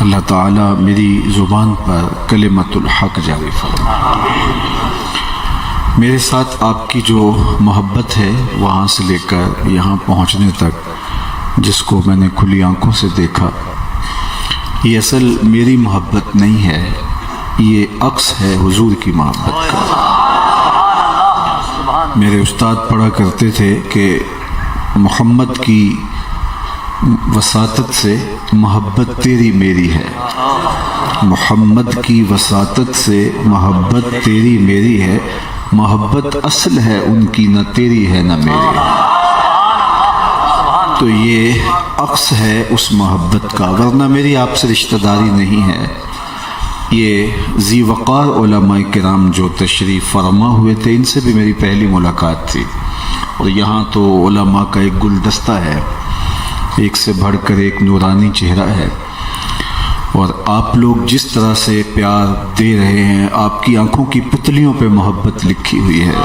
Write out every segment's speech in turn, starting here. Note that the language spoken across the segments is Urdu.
اللہ تعالیٰ میری زبان پر کلمت الحق جاری فرمائے۔ میرے ساتھ آپ کی جو محبت ہے وہاں سے لے کر یہاں پہنچنے تک، جس کو میں نے کھلی آنکھوں سے دیکھا، یہ اصل میری محبت نہیں ہے، یہ عکس ہے حضور کی محبت کا۔ میرے استاد پڑھا کرتے تھے کہ محمد کی وساطت سے محبت تیری میری ہے، محمد کی وساطت سے محبت تیری میری ہے، محبت اصل ہے ان کی، نہ تیری ہے نہ میری۔ تو یہ عکس ہے اس محبت کا، ورنہ میری آپ سے رشتہ داری نہیں ہے۔ یہ ذی وقار علماء کرام جو تشریف فرما ہوئے تھے، ان سے بھی میری پہلی ملاقات تھی، اور یہاں تو علماء کا ایک گلدستہ ہے، ایک سے بڑھ کر ایک نورانی چہرہ ہے، اور آپ لوگ جس طرح سے پیار دے رہے ہیں، آپ کی آنکھوں کی پتلیوں پہ محبت لکھی ہوئی ہے۔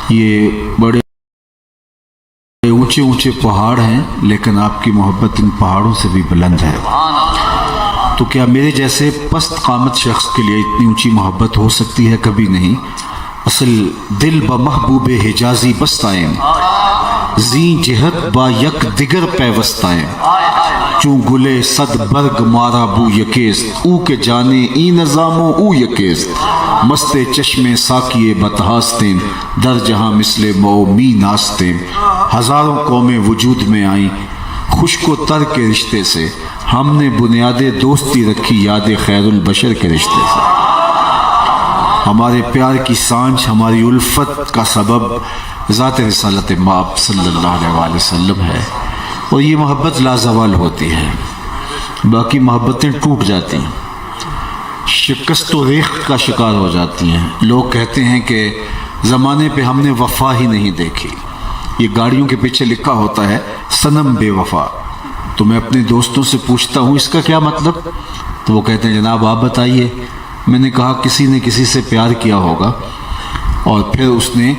یہ بڑے اونچے اونچے پہاڑ ہیں، لیکن آپ کی محبت ان پہاڑوں سے بھی بلند ہے۔ تو کیا میرے جیسے پست قامت شخص کے لیے اتنی اونچی محبت ہو سکتی ہے؟ کبھی نہیں۔ اصل دل با محبوب حجازی بستائیں، زین جہت با یک دیگر پیوستائیں، چون گلے صد برگ مارا بو یکیست، او کے جانے ای نظامو او یکیست، مست چشم ساکیے بتہاستیں، در جہاں مثل مو می ناستیں، ہزاروں قومیں وجود میں آئیں خشک و تر کے رشتے سے، ہم نے بنیاد دوستی رکھی یاد خیر البشر کے رشتے سے۔ ہمارے پیار کی سانچ، ہماری الفت کا سبب ذات رسالت مآب صلی اللہ علیہ وآلہ وسلم ہے، اور یہ محبت لازوال ہوتی ہے، باقی محبتیں ٹوٹ جاتی ہیں، شکست و ریخت کا شکار ہو جاتی ہیں۔ لوگ کہتے ہیں کہ زمانے پہ ہم نے وفا ہی نہیں دیکھی، یہ گاڑیوں کے پیچھے لکھا ہوتا ہے صنم بے وفا۔ تو میں اپنے دوستوں سے پوچھتا ہوں اس کا کیا مطلب؟ تو وہ کہتے ہیں جناب آپ بتائیے۔ میں نے کہا کسی نے کسی سے پیار کیا ہوگا اور پھر اس نے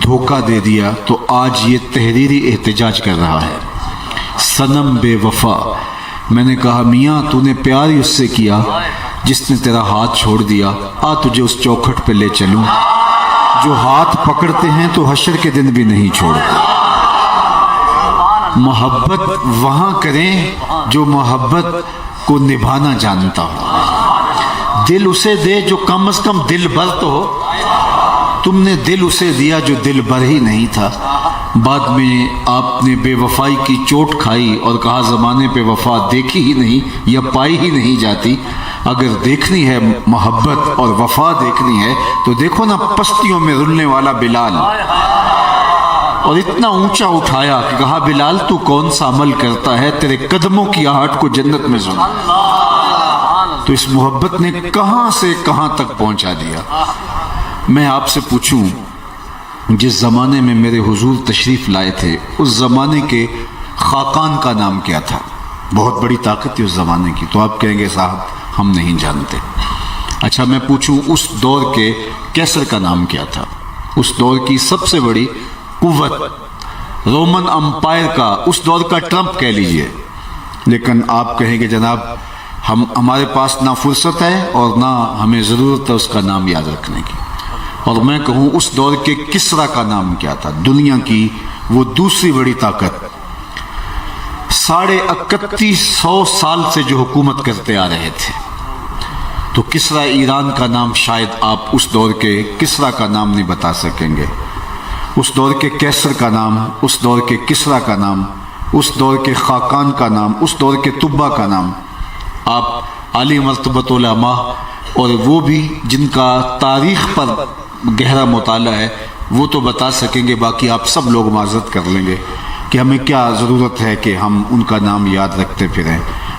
دھوکہ دے دیا، تو آج یہ تحریری احتجاج کر رہا ہے، صنم بے وفا۔ میں نے کہا میاں تو نے پیار ہی اس سے کیا جس نے تیرا ہاتھ چھوڑ دیا، آ تجھے اس چوکھٹ پہ لے چلوں، جو ہاتھ پکڑتے ہیں تو حشر کے دن بھی نہیں چھوڑتے۔ محبت وہاں کریں جو محبت کو نبھانا جانتا ہو، دل اسے دے جو کم از کم دل بر تو ہو۔ تم نے دل اسے دیا جو دل بر ہی نہیں تھا، بعد میں آپ نے بے وفائی کی چوٹ کھائی اور کہا زمانے پہ وفا دیکھی ہی نہیں یا پائی ہی نہیں جاتی۔ اگر دیکھنی ہے محبت اور وفا دیکھنی ہے تو دیکھو نا پستیوں میں رلنے والا بلال، اور اتنا اونچا اٹھایا کہ کہا بلال تو کون سا عمل کرتا ہے، تیرے قدموں کی آہٹ کو جنت میں سن۔ تو اس محبت نے کہاں سے کہاں تک پہنچا دیا۔ میں آپ سے پوچھوں، جس زمانے میں میرے حضور تشریف لائے تھے اس زمانے کے خاقان کا نام کیا تھا؟ بہت بڑی طاقت تھی اس زمانے کی، تو آپ کہیں گے صاحب ہم نہیں جانتے۔ اچھا میں پوچھوں اس دور کے کیسر کا نام کیا تھا؟ اس دور کی سب سے بڑی قوت، رومن امپائر کا، اس دور کا ٹرمپ کہہ لیجئے۔ لیکن آپ کہیں گے جناب ہمارے پاس نہ فرصت ہے اور نہ ہمیں ضرورت ہے اس کا نام یاد رکھنے کی۔ اور میں کہوں اس دور کے کسرا کا نام کیا تھا؟ دنیا کی وہ دوسری بڑی طاقت، 3150 سال سے جو حکومت کرتے آ رہے تھے۔ تو کسرا ایران کا نام شاید آپ اس دور کے کسرا کا نام نہیں بتا سکیں گے، اس دور کے کیسر کا نام، اس دور کے کسرا کا نام، اس دور کے خاقان کا نام، اس دور کے طبا کا نام۔ آپ عالی مرتبت علماء اور وہ بھی جن کا تاریخ پر گہرا مطالعہ ہے وہ تو بتا سکیں گے، باقی آپ سب لوگ معذرت کر لیں گے کہ ہمیں کیا ضرورت ہے کہ ہم ان کا نام یاد رکھتے پھریں۔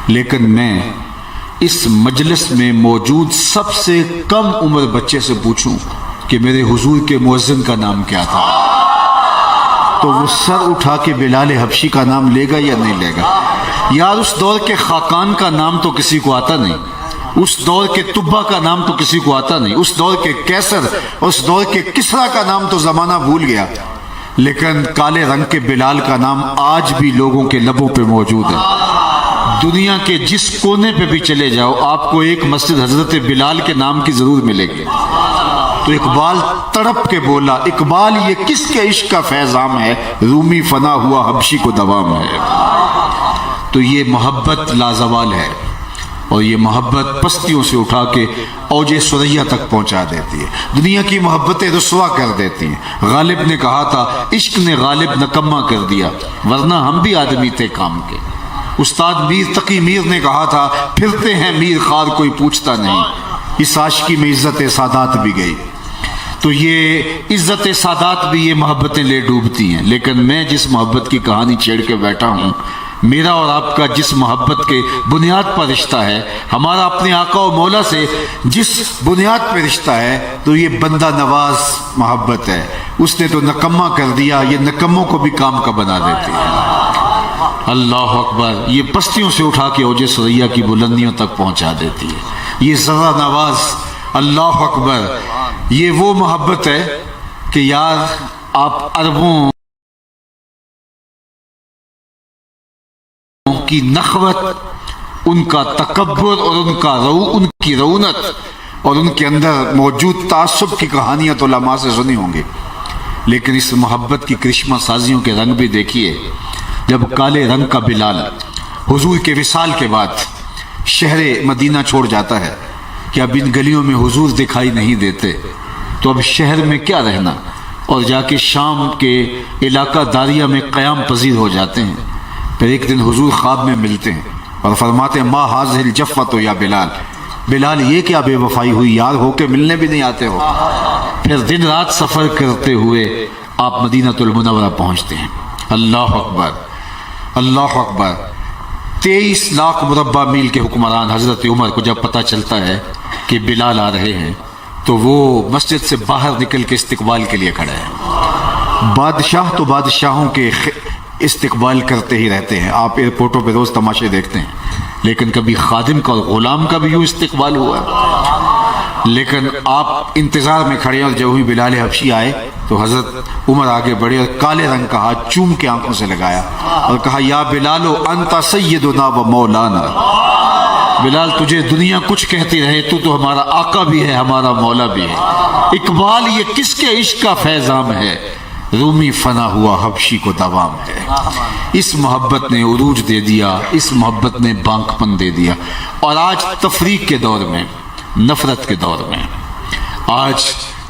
لیکن میں اس مجلس میں موجود سب سے کم عمر بچے سے پوچھوں کہ میرے حضور کے مؤذن کا نام کیا تھا، تو وہ سر اٹھا کے بلال حبشی کا نام لے گا یا نہیں لے گا؟ یار اس دور کے خاقان کا نام تو کسی کو آتا نہیں، اس دور کے طبا کا نام تو کسی کو آتا نہیں، اس دور کے کیسر، اس دور کے کسرا کا نام تو زمانہ بھول گیا، لیکن کالے رنگ کے بلال کا نام آج بھی لوگوں کے لبوں پہ موجود ہے۔ دنیا کے جس کونے پہ بھی چلے جاؤ آپ کو ایک مسجد حضرت بلال کے نام کی ضرور ملے گی۔ تو اقبال تڑپ کے بولا، اقبال یہ کس کے عشق کا فیضام ہے، رومی فنا ہوا حبشی کو دوام ہے۔ تو یہ محبت لازوال ہے، اور یہ محبت پستیوں سے اٹھا کے اوج ثریا تک پہنچا دیتی ہے، دنیا کی محبتیں رسوا کر دیتی ہیں۔ غالب نے کہا تھا عشق نے غالب نکما کر دیا، ورنہ ہم بھی آدمی تھے کام کے۔ استاد میر تقی میر نے کہا تھا پھرتے ہیں میر خار کوئی پوچھتا نہیں، اس عاشقی میں عزت سادات بھی گئی۔ تو یہ عزت سادات بھی یہ محبتیں لے ڈوبتی ہیں، لیکن میں جس محبت کی کہانی چھیڑ کے بیٹھا ہوں، میرا اور آپ کا جس محبت کے بنیاد پر رشتہ ہے، ہمارا اپنے آقا و مولا سے جس بنیاد پہ رشتہ ہے، تو یہ بندہ نواز محبت ہے۔ اس نے تو نکما کر دیا، یہ نکموں کو بھی کام کا بنا دیتی ہے۔ اللہ اکبر، یہ پستیوں سے اٹھا کے اوج ثریا کی بلندیوں تک پہنچا دیتی ہے۔ یہ ذرا نواز، اللہ اکبر، یہ وہ محبت ہے کہ یار آپ عربوں کی نخوت، ان کا تکبر اور ان کی رونت اور ان کے اندر موجود تعصب کی کہانیاں تو علماء سے سنی ہوں گی، لیکن اس محبت کی کرشمہ سازیوں کے رنگ بھی دیکھیے۔ جب کالے رنگ کا بلال حضور کے وصال کے بعد شہر مدینہ چھوڑ جاتا ہے کہ اب ان گلیوں میں حضور دکھائی نہیں دیتے، تو اب شہر میں کیا رہنا، اور جا کے شام کے علاقہ داریہ میں قیام پذیر ہو جاتے ہیں۔ پھر ایک دن حضور خواب میں ملتے ہیں اور فرماتے ہیں ما حاضر الجفت یا بلال، بلال یہ کیا بے وفائی ہوئی، یار ہو کے ملنے بھی نہیں آتے ہو۔ پھر دن رات سفر کرتے ہوئے آپ مدینہ المنورہ پہنچتے ہیں۔ اللہ اکبر، اللہ اکبر۔ 23 لاکھ مربع میل کے حکمران حضرت عمر کو جب پتہ چلتا ہے کہ بلال آ رہے ہیں، تو وہ مسجد سے باہر نکل کے استقبال کے لیے کھڑے ہیں۔ بادشاہ تو بادشاہوں کے استقبال کرتے ہی رہتے ہیں، آپ ایئرپورٹوں پہ روز تماشے دیکھتے ہیں، لیکن کبھی خادم کا اور غلام کا بھی یوں استقبال ہوا ہے؟ لیکن آپ انتظار میں کھڑے ہیں، اور جب ہی بلال حبشی آئے تو حضرت عمر آگے بڑھے اور کالے رنگ کا ہاتھ چوم کے آنکھوں سے لگایا اور کہا یا بلال انت سیدنا و مولانا، بلال تجھے دنیا کچھ کہتی رہے، تو ہمارا آقا بھی ہے، ہمارا مولا بھی ہے۔ اقبال یہ کس کے عشق کا فیضام ہے، رومی فنا ہوا حبشی کو دوام ہے۔ اس محبت نے عروج دے دیا، اس محبت نے بانک پن دے دیا، اور آج تفریق کے دور میں، نفرت کے دور میں، آج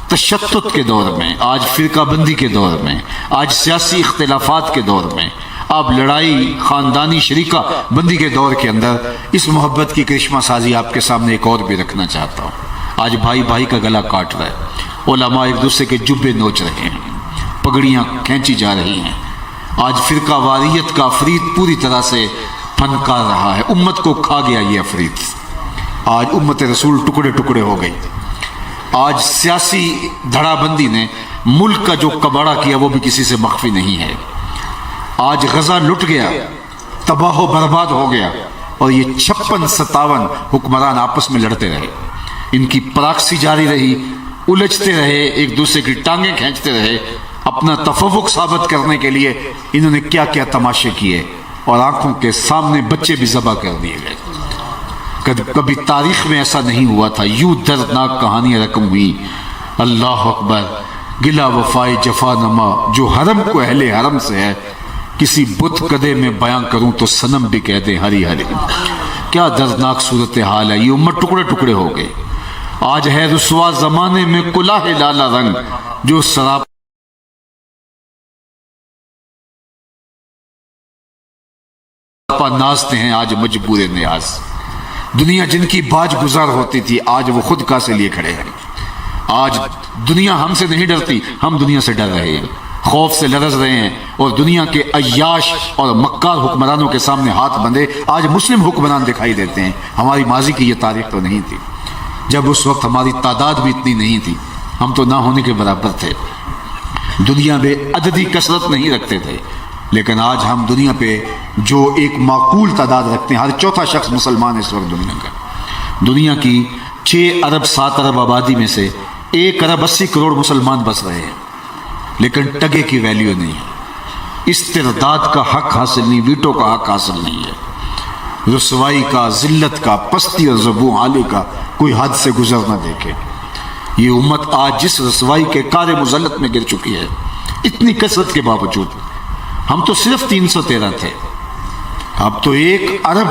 تشدد کے دور میں، آج فرقہ بندی کے دور میں، آج سیاسی اختلافات کے دور میں، آپ لڑائی خاندانی شریکہ بندی کے دور کے اندر اس محبت کی کرشمہ سازی آپ کے سامنے ایک اور بھی رکھنا چاہتا ہوں۔ آج بھائی بھائی کا گلا کاٹ رہا ہے، علماء ایک دوسرے کے جبے نوچ رہے ہیں، پگڑیاں کھینچی جا رہی ہیں، آج فرقہ واریت کا افریت پوری طرح سے پھنکار رہا ہے، امت کو کھا گیا یہ افریت۔ آج امت رسول ٹکڑے ٹکڑے ہو گئی، آج سیاسی دھڑا بندی نے ملک کا جو کباڑا کیا وہ بھی کسی سے مخفی نہیں ہے۔ آج غزہ لٹ گیا، تباہ و برباد ہو گیا، اور یہ 56-57 حکمران آپس میں لڑتے رہے، ان کی پراکسی جاری رہی، الجھتے رہے، ایک دوسرے کی ٹانگیں کھینچتے رہے، اپنا تفوق ثابت کرنے کے لیے انہوں نے کیا کیا تماشے کیے، اور آنکھوں کے سامنے بچے بھی ذبح کر دیے گئے۔ کبھی تاریخ میں ایسا نہیں ہوا تھا، یوں دردناک کہانیاں رقم ہوئی۔ اللہ اکبر، گلا وفائے جفا نما جو حرم کو اہل حرم سے ہے، کسی بت کدے میں بیاں کروں تو صنم بھی کہہ دے ہری ہری۔ کیا دردناک صورتحال ہے، یہ امت ٹکڑے ٹکڑے ہو گئے۔ آج ہے رسوا زمانے میں کلاہ لالا رنگ جو سراپا نازتے ہیں آج مجبور نیاز۔ دنیا جن کی باج گزار ہوتی تھی آج وہ خود کا سے لیے کھڑے ہیں۔ آج دنیا ہم سے نہیں ڈرتی، ہم دنیا سے ڈر رہے ہیں، خوف سے لرز رہے ہیں، اور دنیا کے عیاش اور مکار حکمرانوں کے سامنے ہاتھ بندھے آج مسلم حکمران دکھائی دیتے ہیں۔ ہماری ماضی کی یہ تاریخ تو نہیں تھی، جب اس وقت ہماری تعداد بھی اتنی نہیں تھی، ہم تو نہ ہونے کے برابر تھے، دنیا میں عددی کثرت نہیں رکھتے تھے، لیکن آج ہم دنیا پہ جو ایک معقول تعداد رکھتے ہیں، ہر چوتھا شخص مسلمان اس وقت دنیا کا۔ دنیا کی 6 ارب 7 ارب آبادی میں سے 1 ارب 80 کروڑ مسلمان بس رہے ہیں، لیکن ٹگے کی ویلیو نہیں ہے، استرداد کا حق حاصل نہیں، ویٹو کا حق حاصل نہیں ہے۔ رسوائی کا، ذلت کا، پستی اور زبوں عالی کا کوئی حد سے گزر نہ دیکھے۔ یہ امت آج جس رسوائی کے کار مذلت میں گر چکی ہے، اتنی کثرت کے باوجود، ہم تو صرف 313 تھے، اب تو 1 ارب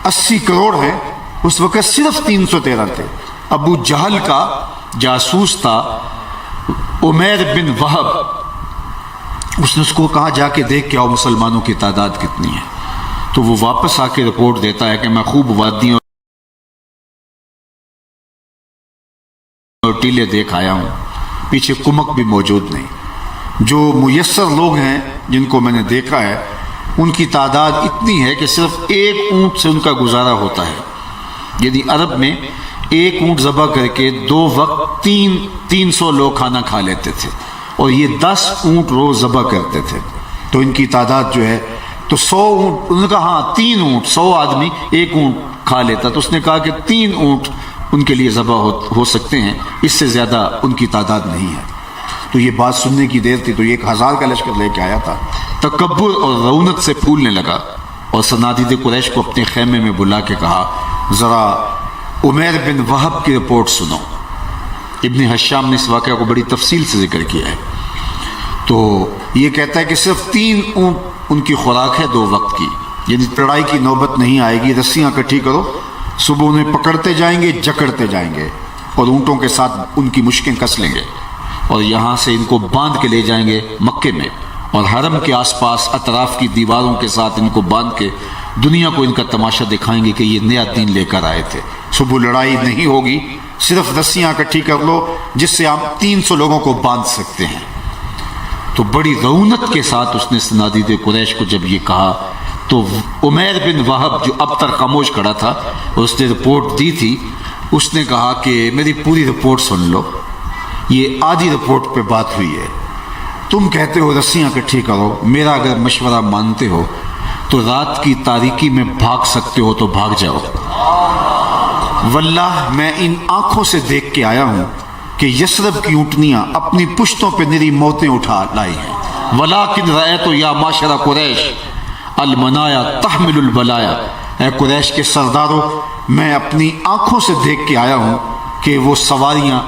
80 کروڑ ہے، اس وقت صرف 313 تھے۔ ابو جہل کا جاسوس تھا عمیر بن وہب، اس نے اس کو کہا جا کے دیکھ کے آؤ مسلمانوں کی تعداد کتنی ہے، تو وہ واپس آ کے رپورٹ دیتا ہے کہ میں خوب وادیوں اور ٹیلے دیکھ آیا ہوں، پیچھے کمک بھی موجود نہیں۔ جو میسر لوگ ہیں جن کو میں نے دیکھا ہے، ان کی تعداد اتنی ہے کہ صرف 1 اونٹ سے ان کا گزارا ہوتا ہے، یعنی عرب میں 1 اونٹ ذبح کر کے 2 وقت 300 لوگ کھانا کھا لیتے تھے، اور یہ 10 اونٹ روز ذبح کرتے تھے، تو ان کی تعداد جو ہے تو 100 اونٹ، انہوں نے کہا ہاں 3 اونٹ، 100 آدمی 1 اونٹ کھا لیتا، تو اس نے کہا کہ 3 اونٹ ان کے لیے ذبح ہو سکتے ہیں، اس سے زیادہ ان کی تعداد نہیں ہے۔ تو یہ بات سننے کی دیر تھی تو یہ 1000 کا لشکر لے کے آیا تھا، تکبر اور رونت سے پھولنے لگا، اور صنادید قریش کو اپنے خیمے میں بلا کے کہا ذرا عمیر بن وہب کی رپورٹ سنو۔ ابن حشام نے اس واقعہ کو بڑی تفصیل سے ذکر کیا ہے، تو یہ کہتا ہے کہ صرف 3 اونٹ ان کی خوراک ہے 2 وقت کی، یعنی لڑائی کی نوبت نہیں آئے گی، رسیاں اکٹھی کرو، صبح انہیں پکڑتے جائیں گے، جکڑتے جائیں گے، اور اونٹوں کے ساتھ ان کی مشکیں کس لیں گے، اور یہاں سے ان کو باندھ کے لے جائیں گے مکے میں، اور حرم کے آس پاس اطراف کی دیواروں کے ساتھ ان کو باندھ کے دنیا کو ان کا تماشا دکھائیں گے کہ یہ نیا دین لے کر آئے تھے۔ صبح لڑائی نہیں ہوگی، صرف رسیاں اکٹھی کر لو جس سے آپ 300 لوگوں کو باندھ سکتے ہیں۔ تو بڑی رونت کے ساتھ اس نے صنادید قریش کو جب یہ کہا، تو عمیر بن وہب جو اب تک خاموش کھڑا تھا، اس نے رپورٹ دی تھی، اس نے کہا کہ میری پوری رپورٹ سن لو، یہ آدھی رپورٹ پہ بات ہوئی ہے، تم کہتے ہو رسیاں اکٹھی کرو، میرا اگر مشورہ مانتے ہو تو رات کی تاریکی میں بھاگ سکتے ہو تو بھاگ جاؤ۔ واللہ میں ان آنکھوں سے دیکھ کے آیا ہوں کہ یثرب کی اونٹنیاں اپنی پشتوں پہ نری موتیں اٹھا لائی ہیں۔ ولیکن رأیت یا معاشر قریش المنایا تحمل البلایا، اے قریش کے سرداروں، میں اپنی آنکھوں سے دیکھ کے آیا ہوں کہ وہ سواریاں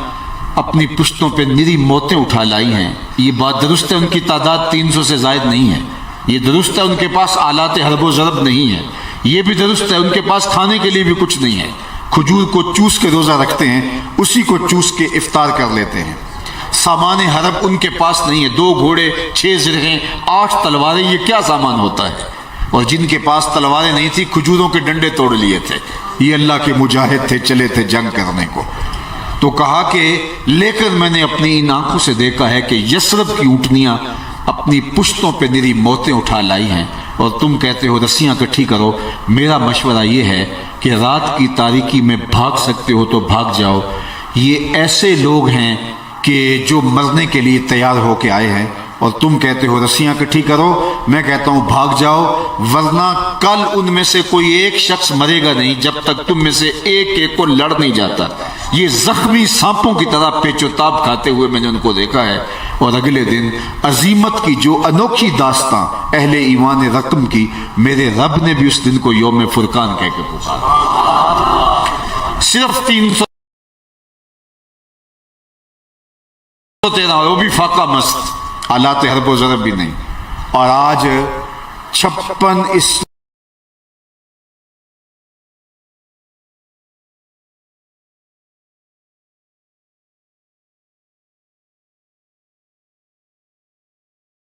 اپنی پشتوں پہ نری موتیں اٹھا لائی ہیں۔ یہ بات درست ہے، ان کی تعداد 300 سے زائد نہیں ہے، یہ درست ہے ان کے پاس آلات حرب و ضرب نہیں ہے، یہ بھی درست ہے ان کے پاس کھانے کے لیے بھی کچھ نہیں ہے، کھجور کو چوس کے روزہ رکھتے ہیں، اسی کو چوس کے افطار کر لیتے ہیں۔ سامان حرب ان کے پاس نہیں ہے، 2 گھوڑے، 6 زرہیں، 8 تلواریں، یہ کیا سامان ہوتا ہے؟ اور جن کے پاس تلواریں نہیں تھی، کھجوروں کے ڈنڈے توڑ لیے تھے، یہ اللہ کے مجاہد تھے، چلے تھے جنگ کرنے کو۔ تو کہا کہ لیکن میں نے اپنی ان آنکھوں سے دیکھا ہے کہ یثرب کی اونٹنیاں اپنی پشتوں پہ نری موتیں اٹھا لائی ہیں، اور تم کہتے ہو رسیاں اکٹھی کرو، میرا مشورہ یہ ہے کہ رات کی تاریکی میں بھاگ سکتے ہو تو بھاگ جاؤ۔ یہ ایسے لوگ ہیں کہ جو مرنے کے لیے تیار ہو کے آئے ہیں، اور تم کہتے ہو رسیاں اکٹھی کرو، میں کہتا ہوں بھاگ جاؤ، ورنہ کل ان میں سے کوئی ایک شخص مرے گا نہیں جب تک تم میں سے ایک کو لڑ نہیں جاتا۔ یہ زخمی سانپوں کی طرح پیچ و تاب کھاتے ہوئے میں نے ان کو دیکھا ہے۔ اور اگلے دن عظیمت کی جو انوکھی داستاں اہل ایمان رقم کی، میرے رب نے بھی اس دن کو یوم فرقان کہہ کے پکارا۔ صرف 313، وہ بھی فاقہ مست، آلات حرب و ضرب بھی نہیں، اور آج 56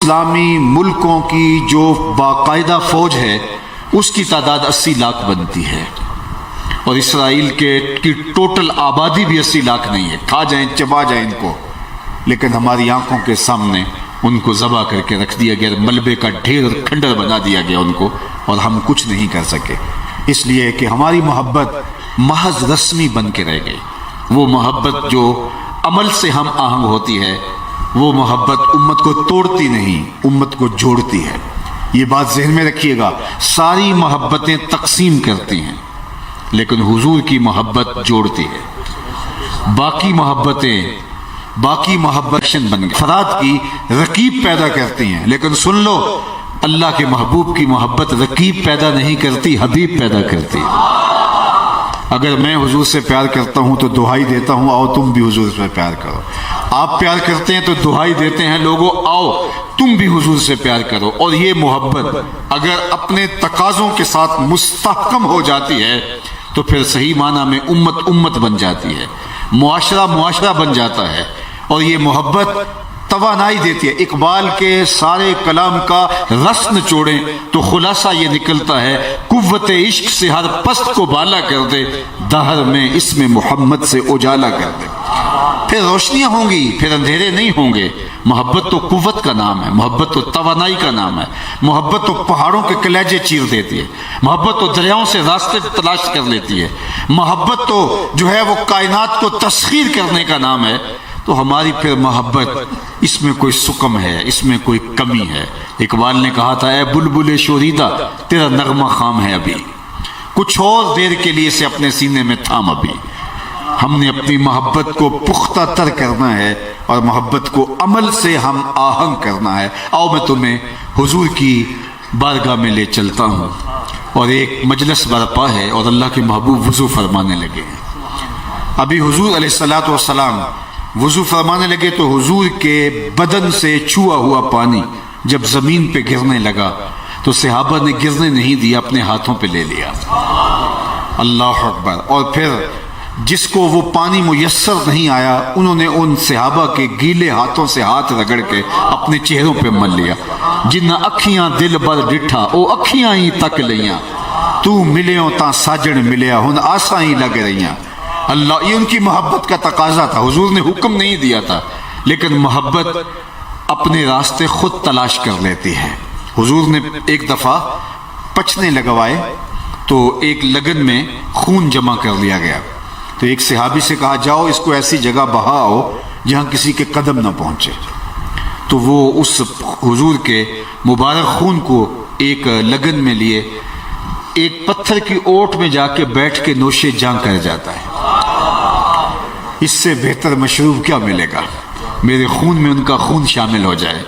اسلامی ملکوں کی جو باقاعدہ فوج ہے اس کی تعداد 80 لاکھ بنتی ہے، اور اسرائیل کی ٹوٹل آبادی بھی 80 لاکھ نہیں ہے، کھا جائیں چبا جائیں ان کو، لیکن ہماری آنکھوں کے سامنے ان کو ذبح کر کے رکھ دیا گیا، ملبے کا ڈھیر کھنڈر بنا دیا گیا ان کو، اور ہم کچھ نہیں کر سکے، اس لیے کہ ہماری محبت محض رسمی بن کے رہ گئی۔ وہ محبت جو عمل سے ہم آہنگ ہوتی ہے، وہ محبت امت کو توڑتی نہیں، امت کو جوڑتی ہے۔ یہ بات ذہن میں رکھیے گا، ساری محبتیں تقسیم کرتی ہیں لیکن حضور کی محبت جوڑتی ہے۔ باقی محبت بن گئی، افراد کی رکیب پیدا کرتی ہیں، لیکن سن لو اللہ کے محبوب کی محبت رقیب پیدا نہیں کرتی، حبیب پیدا کرتی۔ اگر میں حضور سے پیار کرتا ہوں تو دہائی دیتا ہوں آؤ تم بھی حضور سے پیار کرو۔ آپ پیار کرتے ہیں تو دہائی دیتے ہیں لوگوں آؤ تم بھی حضور سے پیار کرو۔ اور یہ محبت اگر اپنے تقاضوں کے ساتھ مستحکم ہو جاتی ہے تو پھر صحیح معنی میں امت امت بن جاتی ہے، معاشرہ معاشرہ بن جاتا ہے، اور یہ محبت توانائی دیتی ہے۔ اقبال کے سارے کلام کا رس نچوڑیں تو خلاصہ یہ نکلتا ہے، قوت عشق سے ہر پست کو بالا کر دے، دہر میں اس میں محمد سے اجالا کر دے۔ پھر روشنیاں ہوں گی، پھر اندھیرے نہیں ہوں گے۔ محبت تو قوت کا نام ہے، محبت تو توانائی کا نام ہے، محبت تو پہاڑوں کے کلیجے چیر دیتی ہے، محبت تو دریاؤں سے راستے تلاش کر لیتی ہے، محبت تو جو ہے وہ کائنات کو تسخیر کرنے کا نام ہے۔ تو ہماری پھر محبت اس میں کوئی سکم ہے، اس میں کوئی کمی ہے۔ اقبال نے کہا تھا اے بلبل شوریدہ تیرا نغمہ خام ہے ابھی، کچھ اور دیر کے لیے سے اپنے سینے میں تھام ابھی۔ ہم نے اپنی محبت کو پختہ تر کرنا ہے اور محبت کو عمل سے ہم آہنگ کرنا ہے۔ آؤ میں تمہیں حضور کی بارگاہ میں لے چلتا ہوں، اور ایک مجلس برپا ہے اور اللہ کے محبوب وضو فرمانے لگے ہیں۔ ابھی حضور علیہ الصلوۃ والسلام وضو فرمانے لگے تو حضور کے بدن سے چھوا ہوا پانی جب زمین پہ گرنے لگا تو صحابہ نے گرنے نہیں دیا، اپنے ہاتھوں پہ لے لیا۔ اللہ اکبر۔ اور پھر جس کو وہ پانی میسر نہیں آیا انہوں نے ان صحابہ کے گیلے ہاتھوں سے ہاتھ رگڑ کے اپنے چہروں پہ مل لیا۔ جن اکھیاں دل بر ڈٹھا او اکھیاں ہی تک لیاں، تو ملیوں تا ساجن ملیا ہن آساں ہی لگ رہیاں۔ اللہ، یہ ان کی محبت کا تقاضا تھا، حضور نے حکم نہیں دیا تھا، لیکن محبت اپنے راستے خود تلاش کر لیتی ہے۔ حضور نے ایک دفعہ پچنے لگوائے تو ایک لگن میں خون جمع کر لیا گیا، تو ایک صحابی سے کہا جاؤ اس کو ایسی جگہ بہاؤ جہاں کسی کے قدم نہ پہنچے۔ تو وہ اس حضور کے مبارک خون کو ایک لگن میں لیے ایک پتھر کی اوٹ میں جا کے بیٹھ کے نوشے جاں کر جاتا ہے۔ اس سے بہتر مشروب کیا ملے گا، میرے خون میں ان کا خون شامل ہو جائے۔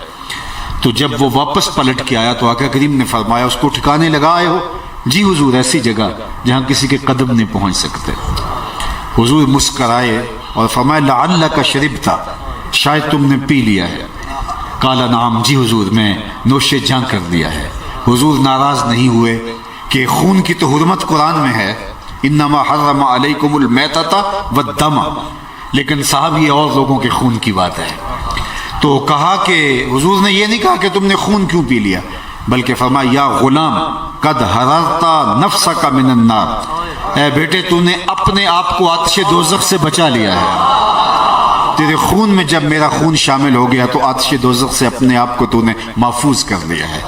تو جب وہ واپس پلٹ کے آیا تو آقا کریم نے فرمایا اس کو ٹھکانے لگائے ہو؟ جی حضور ایسی جگہ جہاں کسی کے قدم نہیں پہنچ سکتے۔ حضور مسکرائے اور فرمایا لعلک شربتا، شاید تم نے پی لیا ہے۔ قال نعم، جی حضور میں نوشے جاں کر دیا ہے۔ حضور ناراض نہیں ہوئے کہ خون کی تو حرمت قرآن میں ہے، انما حرم علیکم المیتۃ والدم، لیکن صاحب یہ اور لوگوں کے خون کی بات ہے۔ تو کہا کہ حضور نے یہ نہیں کہا کہ تم نے خون کیوں پی لیا، بلکہ فرمایا یا غلام قد حررت نفسک من النار، اے بیٹے تو نے اپنے آپ کو آتش دوزخ سے بچا لیا ہے۔ تیرے خون میں جب میرا خون شامل ہو گیا تو آتش دوزخ سے اپنے آپ کو تو نے محفوظ کر لیا ہے۔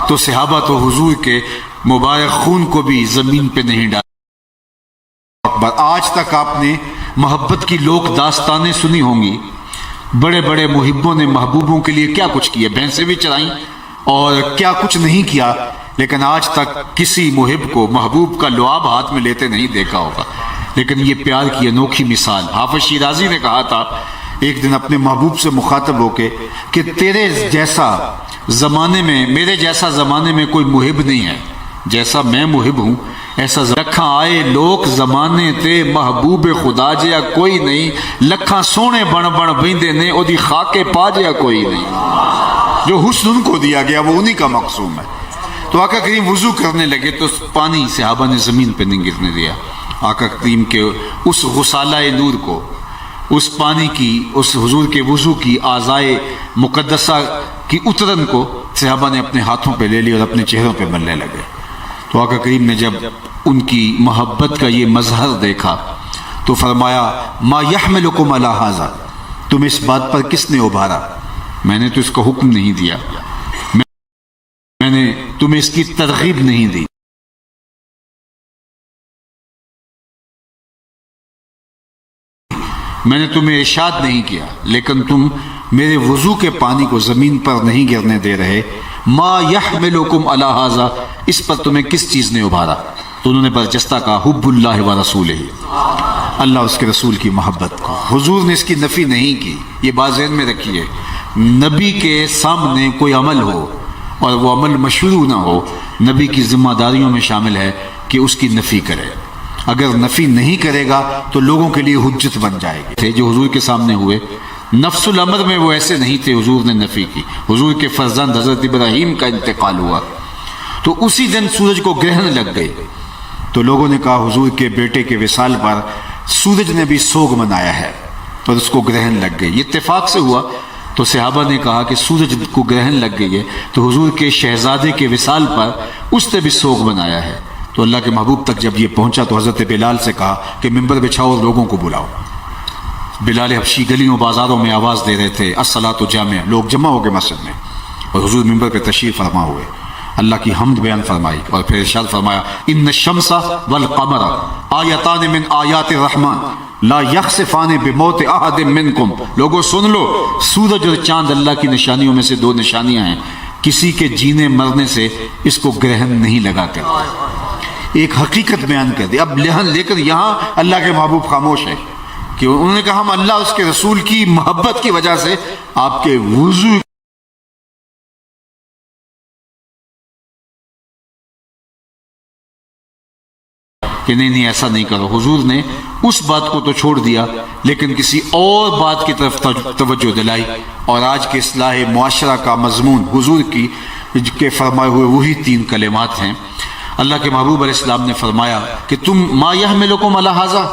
تو صحابہ تو حضور کے مبارک خون کو بھی زمین پہ نہیں ڈالا۔ آج تک آپ نے محبت کی لوک داستانیں سنی ہوں گی، بڑے بڑے محبوں نے محبوبوں کے لیے کیا کچھ کیا، بھینسیں بھی چرائیں اور کیا کچھ نہیں کیا، لیکن آج تک کسی محب کو محبوب کا لعاب ہاتھ میں لیتے نہیں دیکھا ہوگا۔ لیکن یہ پیار کی انوکھی مثال، حافظ شیرازی نے کہا تھا ایک دن اپنے محبوب سے مخاطب ہو کے کہ تیرے جیسا زمانے میں، میرے جیسا زمانے میں کوئی محب نہیں ہے، جیسا میں محب ہوں ایسا لکھاں آئے لوگ زمانے تے محبوب خدا جیا کوئی نہیں، لکھاں سونے بن بن بیندے نے او دی خاکے پا جیا کوئی نہیں۔ جو حسن ان کو دیا گیا وہ انہی کا مقصوم ہے۔ تو آقا کریم وضو کرنے لگے تو پانی صحابہ نے زمین پہ نہیں گرنے دیا۔ آقا کریم کے اس غسالہ نور کو، اس پانی کی، اس حضور کے وضو کی اعضائے مقدسہ کی اترن کو صحابہ نے اپنے ہاتھوں پہ لے لی اور اپنے چہروں پہ ملنے لگے۔ تو آقا کریم نے جب ان کی محبت کا یہ مظہر دیکھا تو فرمایا ما یحملکم علی ھذا، تم اس بات پر کس نے ابھارا، میں نے تو اس کو حکم نہیں دیا، میں نے تمہیں اس کی ترغیب نہیں دی، میں نے تمہیں ارشاد نہیں کیا، لیکن تم میرے وضو کے پانی کو زمین پر نہیں گرنے دے رہے۔ ما یحملکم علی ھذا، اس پر تمہیں کس چیز نے ابھارا؟ تو انہوں نے برجستہ کہا حب اللہ و رسولہ، اللہ اس کے رسول کی محبت کو۔ حضور نے اس کی نفی نہیں کی، یہ بات ذہن میں رکھیے۔ نبی کے سامنے کوئی عمل ہو اور وہ عمل مشروع نہ ہو، نبی کی ذمہ داریوں میں شامل ہے کہ اس کی نفی کرے۔ اگر نفی نہیں کرے گا تو لوگوں کے لیے حجت بن جائے گی۔ تھے جو حضور کے سامنے ہوئے، نفس الامر میں وہ ایسے نہیں تھے، حضور نے نفی کی۔ حضور کے فرزند حضرت ابراہیم کا انتقال ہوا تو اسی دن سورج کو گرہن لگ گئی، تو لوگوں نے کہا حضور کے بیٹے کے وصال پر سورج نے بھی سوگ منایا ہے اور اس کو گرہن لگ گئی۔ یہ اتفاق سے ہوا، تو صحابہ نے کہا کہ سورج کو گرہن لگ گئی ہے تو حضور کے شہزادے کے وصال پر اس نے بھی سوگ منایا ہے۔ تو اللہ کے محبوب تک جب یہ پہنچا تو حضرت بلال سے کہا کہ ممبر بچھاؤ اور لوگوں کو بلاؤ۔ بلال حبشی گلیوں بازاروں میں آواز دے رہے تھے الصلاۃ جامع، لوگ جمع ہو گئے مسجد میں، اور حضور ممبر پہ تشریف فرما ہوئے، اللہ کی حمد بیان فرمائی اور پھر ارشاد فرمایا ان الشمس والقمر آیتان من آیات الرحمن لا یخسفان بموت احد منکم۔ لوگوں سن لو، سورج اور چاند اللہ کی نشانیوں میں سے دو نشانیاں ہیں، کسی کے جینے مرنے سے اس کو گرہن نہیں لگا کرتے۔ ایک حقیقت بیان کر دی۔ اب لیکن یہاں اللہ کے محبوب خاموش ہے کہ انہوں نے کہا ہم اللہ اس کے رسول کی محبت کی وجہ سے آپ کے وضو کہ نہیں ایسا نہیں کرو۔ حضور نے اس بات کو تو چھوڑ دیا لیکن کسی اور بات کی طرف توجہ دلائی، اور آج کے اصلاح معاشرہ کا مضمون حضور کی کے فرمائے ہوئے وہی 3 کلمات ہیں۔ اللہ کے محبوب علیہ السلام نے فرمایا کہ تم ما یحملکم علی ھذا،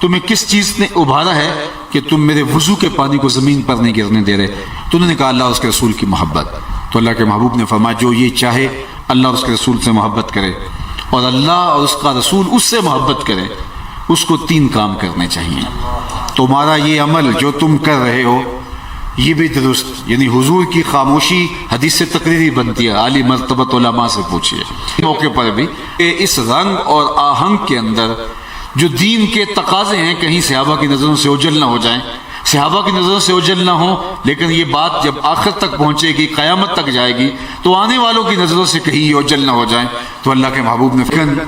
تمہیں کس چیز نے ابھارا ہے کہ تم میرے وضو کے پانی کو زمین پر نہیں گرنے دے رہے؟ تو انہوں نے کہا اللہ اور اس کے رسول کی محبت۔ تو اللہ کے محبوب نے فرمایا جو یہ چاہے اللہ اور اس کے رسول سے محبت کرے اور اللہ اور اس کا رسول اس سے محبت کرے، اس کو 3 کام کرنے چاہیے۔ تمہارا یہ عمل جو تم کر رہے ہو یہ بھی درست، یعنی حضور کی خاموشی حدیث سے تقریری بنتی ہے، عالی مرتبت علماء سے پوچھئے۔ موقع پر بھی اس رنگ اور آہنگ کے اندر جو دین کے تقاضے ہیں کہیں صحابہ کی نظروں سے اوجھل نہ ہو جائیں، صحابہ کی نظروں سے اوجھل نہ ہوں، لیکن یہ بات جب آخر تک پہنچے گی، قیامت تک جائے گی، تو آنے والوں کی نظروں سے کہیں یہ اوجھل نہ ہو جائیں۔ تو اللہ کے محبوب نے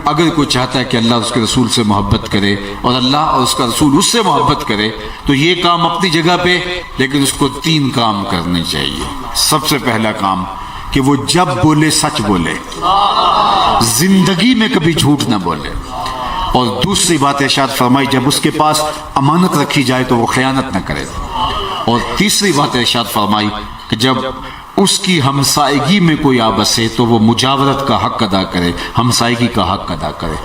اگر کوئی چاہتا ہے کہ اللہ اس کے رسول سے محبت کرے اور اللہ اور اس کا رسول اس سے محبت کرے تو یہ کام اپنی جگہ پہ، لیکن اس کو 3 کام کرنے چاہیے۔ سب سے پہلا کام کہ وہ جب بولے سچ بولے، زندگی میں کبھی جھوٹ نہ بولے، اور دوسری بات ارشاد فرمائی جب اس کے پاس امانت رکھی جائے تو وہ خیانت نہ کرے، اور تیسری بات ارشاد فرمائی کہ جب اس کی ہمسائیگی میں کوئی آ بسے تو وہ مجاورت کا حق ادا کرے، ہمسائیگی کا حق ادا کرے۔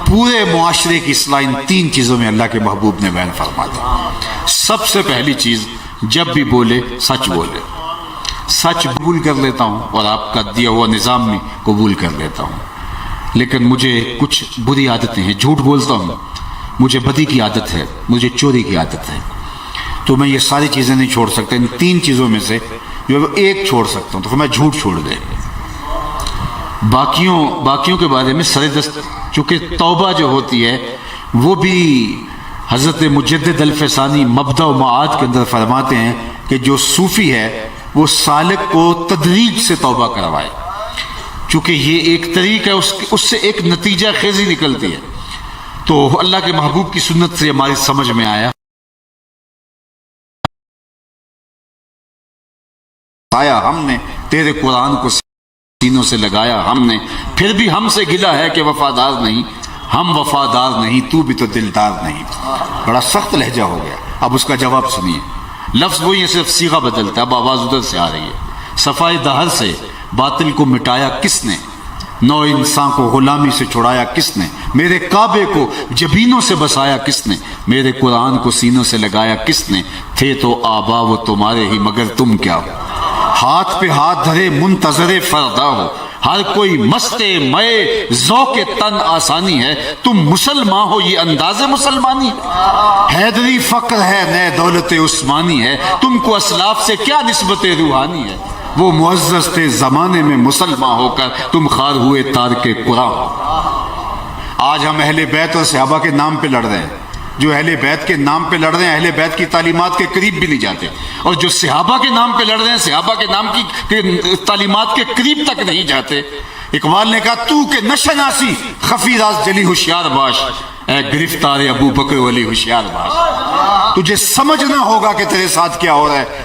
پورے معاشرے کی اصلاح ان 3 چیزوں میں اللہ کے محبوب نے بیان فرما دی۔ سب سے پہلی چیز جب بھی بولے سچ بولے، سچ قبول کر لیتا ہوں اور آپ کا دیا ہوا نظام میں قبول کر لیتا ہوں، لیکن مجھے کچھ بری عادتیں ہیں، جھوٹ بولتا ہوں، مجھے بدی کی عادت ہے، مجھے چوری کی عادت ہے، تو میں یہ ساری چیزیں نہیں چھوڑ سکتا، ان 3 چیزوں میں سے جو ایک چھوڑ سکتا ہوں، تو میں جھوٹ چھوڑ دے۔ باقیوں کے بارے میں سر دست، چونکہ توبہ جو ہوتی ہے وہ بھی حضرت مجدد الفسانی مبدأ و معاد کے اندر فرماتے ہیں کہ جو صوفی ہے وہ سالک کو تدریج سے توبہ کروائے، چونکہ یہ ایک طریق ہے، اس سے ایک نتیجہ خیزی نکلتی ہے۔ تو اللہ کے محبوب کی سنت سے ہماری سمجھ میں آیا ہم نے تیرے قرآن کو سینوں سے لگایا، ہم نے پھر بھی ہم سے گلا ہے کہ وفادار نہیں، ہم وفادار نہیں، تو بھی تو دلدار نہیں۔ بڑا سخت لہجہ ہو گیا۔ اب اس کا جواب سنیے، لفظ وہی ہے، صرف صیغہ بدلتا ہے، اب آواز ادھر سے آ رہی ہے۔ صفائے دہر سے باطل کو مٹایا کس نے، نو انسان کو غلامی سے چھڑایا کس نے، میرے کعبے کو جبینوں سے بسایا کس نے، میرے قرآن کو سینوں سے لگایا کس نے، تھے تو آبا وہ تمہارے ہی مگر تم کیا ہو، ہاتھ پہ ہاتھ دھرے منتظر فردا ہو، ہر کوئی مستے مئے ذوق تن آسانی ہے، تم مسلمان ہو یہ انداز مسلمانی ہے، حیدری فقر ہے نئے دولت عثمانی ہے، تم کو اسلاف سے کیا نسبت روحانی ہے، وہ معزز تھے زمانے میں مسلمان ہو کر تم خار ہوئے تارک قرآن۔ آج ہم اہل بیت اور صحابہ کے نام پہ لڑ رہے ہیں، جو اہل بیت کے نام پہ لڑ رہے ہیں اہل بیت کی تعلیمات کے قریب بھی نہیں جاتے، اور جو صحابہ کے نام پہ لڑ رہے ہیں صحابہ کے نام کی تعلیمات کے قریب تک نہیں جاتے۔ اقبال نے کہا تو کہ نشناسی خفی راز جلی ہوشیار باش، اے گرفتار ابو بکر ولی ہوشیار باش، تجھے سمجھنا ہوگا کہ تیرے ساتھ کیا ہو رہا ہے،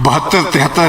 72-73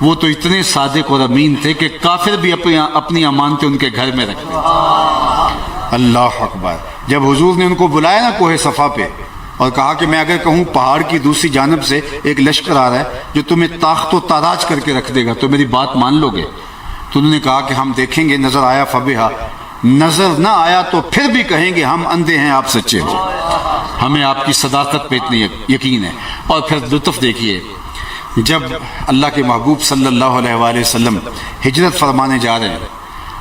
وہ تو اتنے صادق اور امین تھے کہ کافر بھی اپنی امانتیں ان کے گھر میں رکھتے تھے۔ اللہ اکبر۔ جب حضور نے ان کو بلایا نا کوہ صفا پہ اور کہا کہ میں اگر کہوں پہاڑ کی دوسری جانب سے ایک لشکر آ رہا ہے جو تمہیں طاقت و تاراج کر کے رکھ دے گا تو میری بات مان لو گے؟ تو انہوں نے کہا کہ ہم دیکھیں گے، نظر آیا فبہا، نظر نہ آیا تو پھر بھی کہیں گے ہم اندھے ہیں، آپ سچے ہو، ہمیں آپ کی صداقت پہ اتنی یقین ہے۔ اور پھر لطف دیکھیے، جب اللہ کے محبوب صلی اللہ علیہ وآلہ وسلم ہجرت فرمانے جا رہے ہیں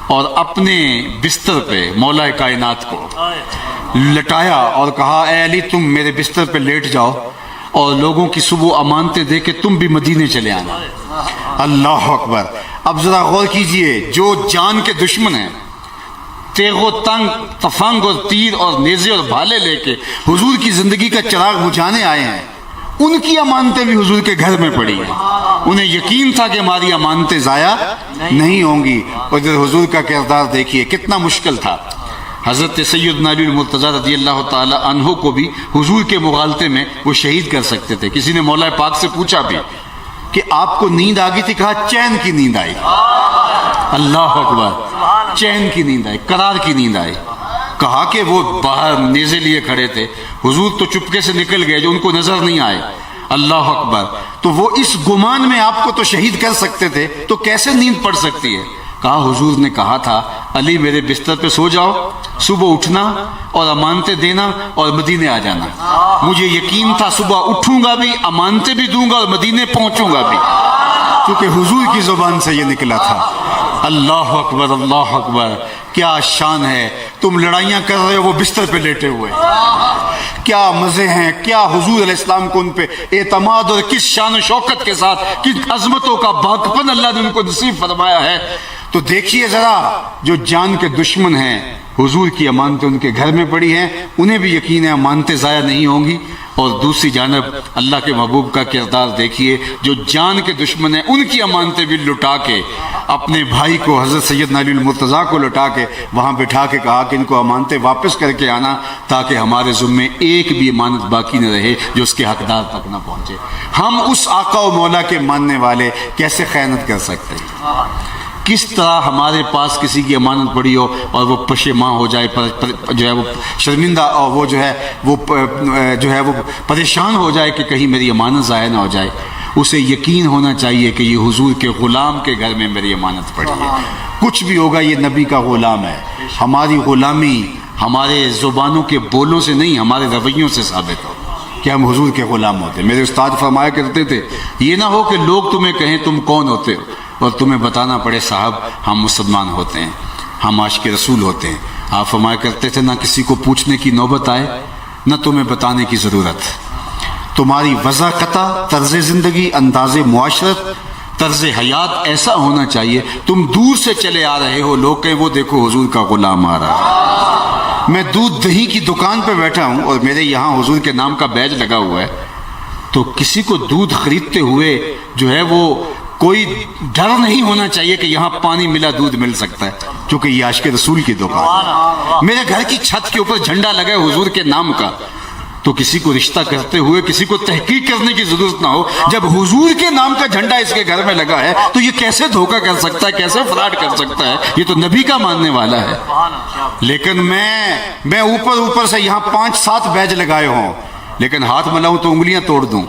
اور اپنے بستر پہ مولا کائنات کو لٹایا اور کہا اے علی تم میرے بستر پہ لیٹ جاؤ اور لوگوں کی صبح امانتیں دے کے تم بھی مدینے چلے آنا۔ اللہ اکبر۔ اب ذرا غور کیجئے، جو جان کے دشمن ہیں، تیغ و تفنگ اور تیر اور نیزے اور بھالے لے کے حضور کی زندگی کا چراغ بجھانے آئے ہیں، ان کی امانتیں بھی حضور کے گھر میں پڑی ہیں۔ انہیں یقین تھا کہ ہماری امانتیں ضائع نہیں ہوں گی۔ اور ادھر حضور کا کردار دیکھیے کتنا مشکل تھا۔ حضرت سیدنا علی المرتضیٰ رضی اللہ تعالی عنہ کو بھی حضور کے مغالطے میں وہ شہید کر سکتے تھے۔ کسی نے مولا پاک سے پوچھا بھی کہ آپ کو نیند آ گئی تھی؟ کہا چین کی نیند آئی۔ اللہ اکبر۔ چین کی نیند آئی، قرار کی نیند آئی۔ کہا کہ وہ باہر نیزے لیے کھڑے تھے، حضور تو چپکے سے نکل گئے جو ان کو نظر نہیں آئے۔ اللہ اکبر۔ تو وہ اس گمان میں آپ کو تو شہید کر سکتے تھے تو کیسے نیند پڑ سکتی ہے؟ کہا حضور نے کہا تھا علی میرے بستر پہ سو جاؤ، صبح اٹھنا اور امانتیں دینا اور مدینے آ جانا۔ مجھے یقین تھا صبح اٹھوں گا بھی، امانتیں بھی دوں گا اور مدینے پہنچوں گا بھی، کیونکہ حضور کی زبان سے یہ نکلا تھا۔ اللہ اکبر، اللہ اکبر۔ کیا شان ہے، تم لڑائیاں کر رہے ہو وہ بستر پہ لیٹے ہوئے، کیا مزے ہیں، کیا حضور علیہ السلام کو ان پہ اعتماد اور کس شان و شوکت کے ساتھ کن عظمتوں کا باغپن اللہ نے ان کو نصیب فرمایا ہے۔ تو دیکھیے ذرا، جو جان کے دشمن ہیں، حضور کی امانتیں ان کے گھر میں پڑی ہیں، انہیں بھی یقین ہے امانتیں ضائع نہیں ہوں گی۔ اور دوسری جانب اللہ کے محبوب کا کردار دیکھیے، جو جان کے دشمن ہیں ان کی امانتیں بھی لٹا کے اپنے بھائی کو حضرت سیدنا علی المرتضیٰ کو لٹا کے وہاں بٹھا کے کہا کہ ان کو امانتیں واپس کر کے آنا تاکہ ہمارے ذمے ایک بھی امانت باقی نہ رہے جو اس کے حقدار تک نہ پہنچے۔ ہم اس آقا و مولا کے ماننے والے کیسے خیانت کر سکتے ہیں؟ کس طرح ہمارے پاس کسی کی امانت پڑی ہو اور وہ پشیماں ہو جائے، جو ہے وہ شرمندہ، اور وہ جو ہے وہ پریشان ہو جائے کہ کہیں میری امانت ضائع نہ ہو جائے۔ اسے یقین ہونا چاہیے کہ یہ حضور کے غلام کے گھر میں میری امانت پڑی ہے۔ کچھ بھی ہوگا یہ نبی کا غلام ہے۔ ہماری غلامی ہمارے زبانوں کے بولوں سے نہیں، ہمارے رویوں سے ثابت ہو کہ ہم حضور کے غلام ہوتے ہیں۔ میرے استاد فرمایا کرتے تھے یہ نہ ہو کہ لوگ تمہیں کہیں تم کون ہوتے ہو اور تمہیں بتانا پڑے صاحب ہم مسلمان ہوتے ہیں، ہم عاشق رسول ہوتے ہیں۔ آپ فرمایا کرتے تھے نہ کسی کو پوچھنے کی نوبت آئے نہ تمہیں بتانے کی ضرورت۔ تمہاری وضاحت، طرز زندگی، انداز معاشرت، طرز حیات ایسا ہونا چاہیے تم دور سے چلے آ رہے ہو، لوگ کہیں وہ دیکھو حضور کا غلام آ رہا ہے۔ میں دودھ دہی کی دکان پہ بیٹھا ہوں اور میرے یہاں حضور کے نام کا بیج لگا ہوا ہے، تو کسی کو دودھ خریدتے ہوئے جو ہے وہ کوئی ڈر نہیں ہونا چاہیے کہ یہاں پانی ملا دودھ مل سکتا ہے، کیونکہ یہ عاشق رسول کی دکان۔ میرے گھر کی چھت کے اوپر جھنڈا لگا ہے حضور کے نام کا، تو کسی کو رشتہ کرتے ہوئے کسی کو تحقیق کرنے کی ضرورت نہ ہو۔ جب حضور کے نام کا جھنڈا اس کے گھر میں لگا ہے تو یہ کیسے دھوکہ کر سکتا ہے، کیسے فراڈ کر سکتا ہے؟ یہ تو نبی کا ماننے والا ہے۔ لیکن میں اوپر سے یہاں 5-7 بیج لگائے ہوں، لیکن ہاتھ ملاؤں تو انگلیاں توڑ دوں۔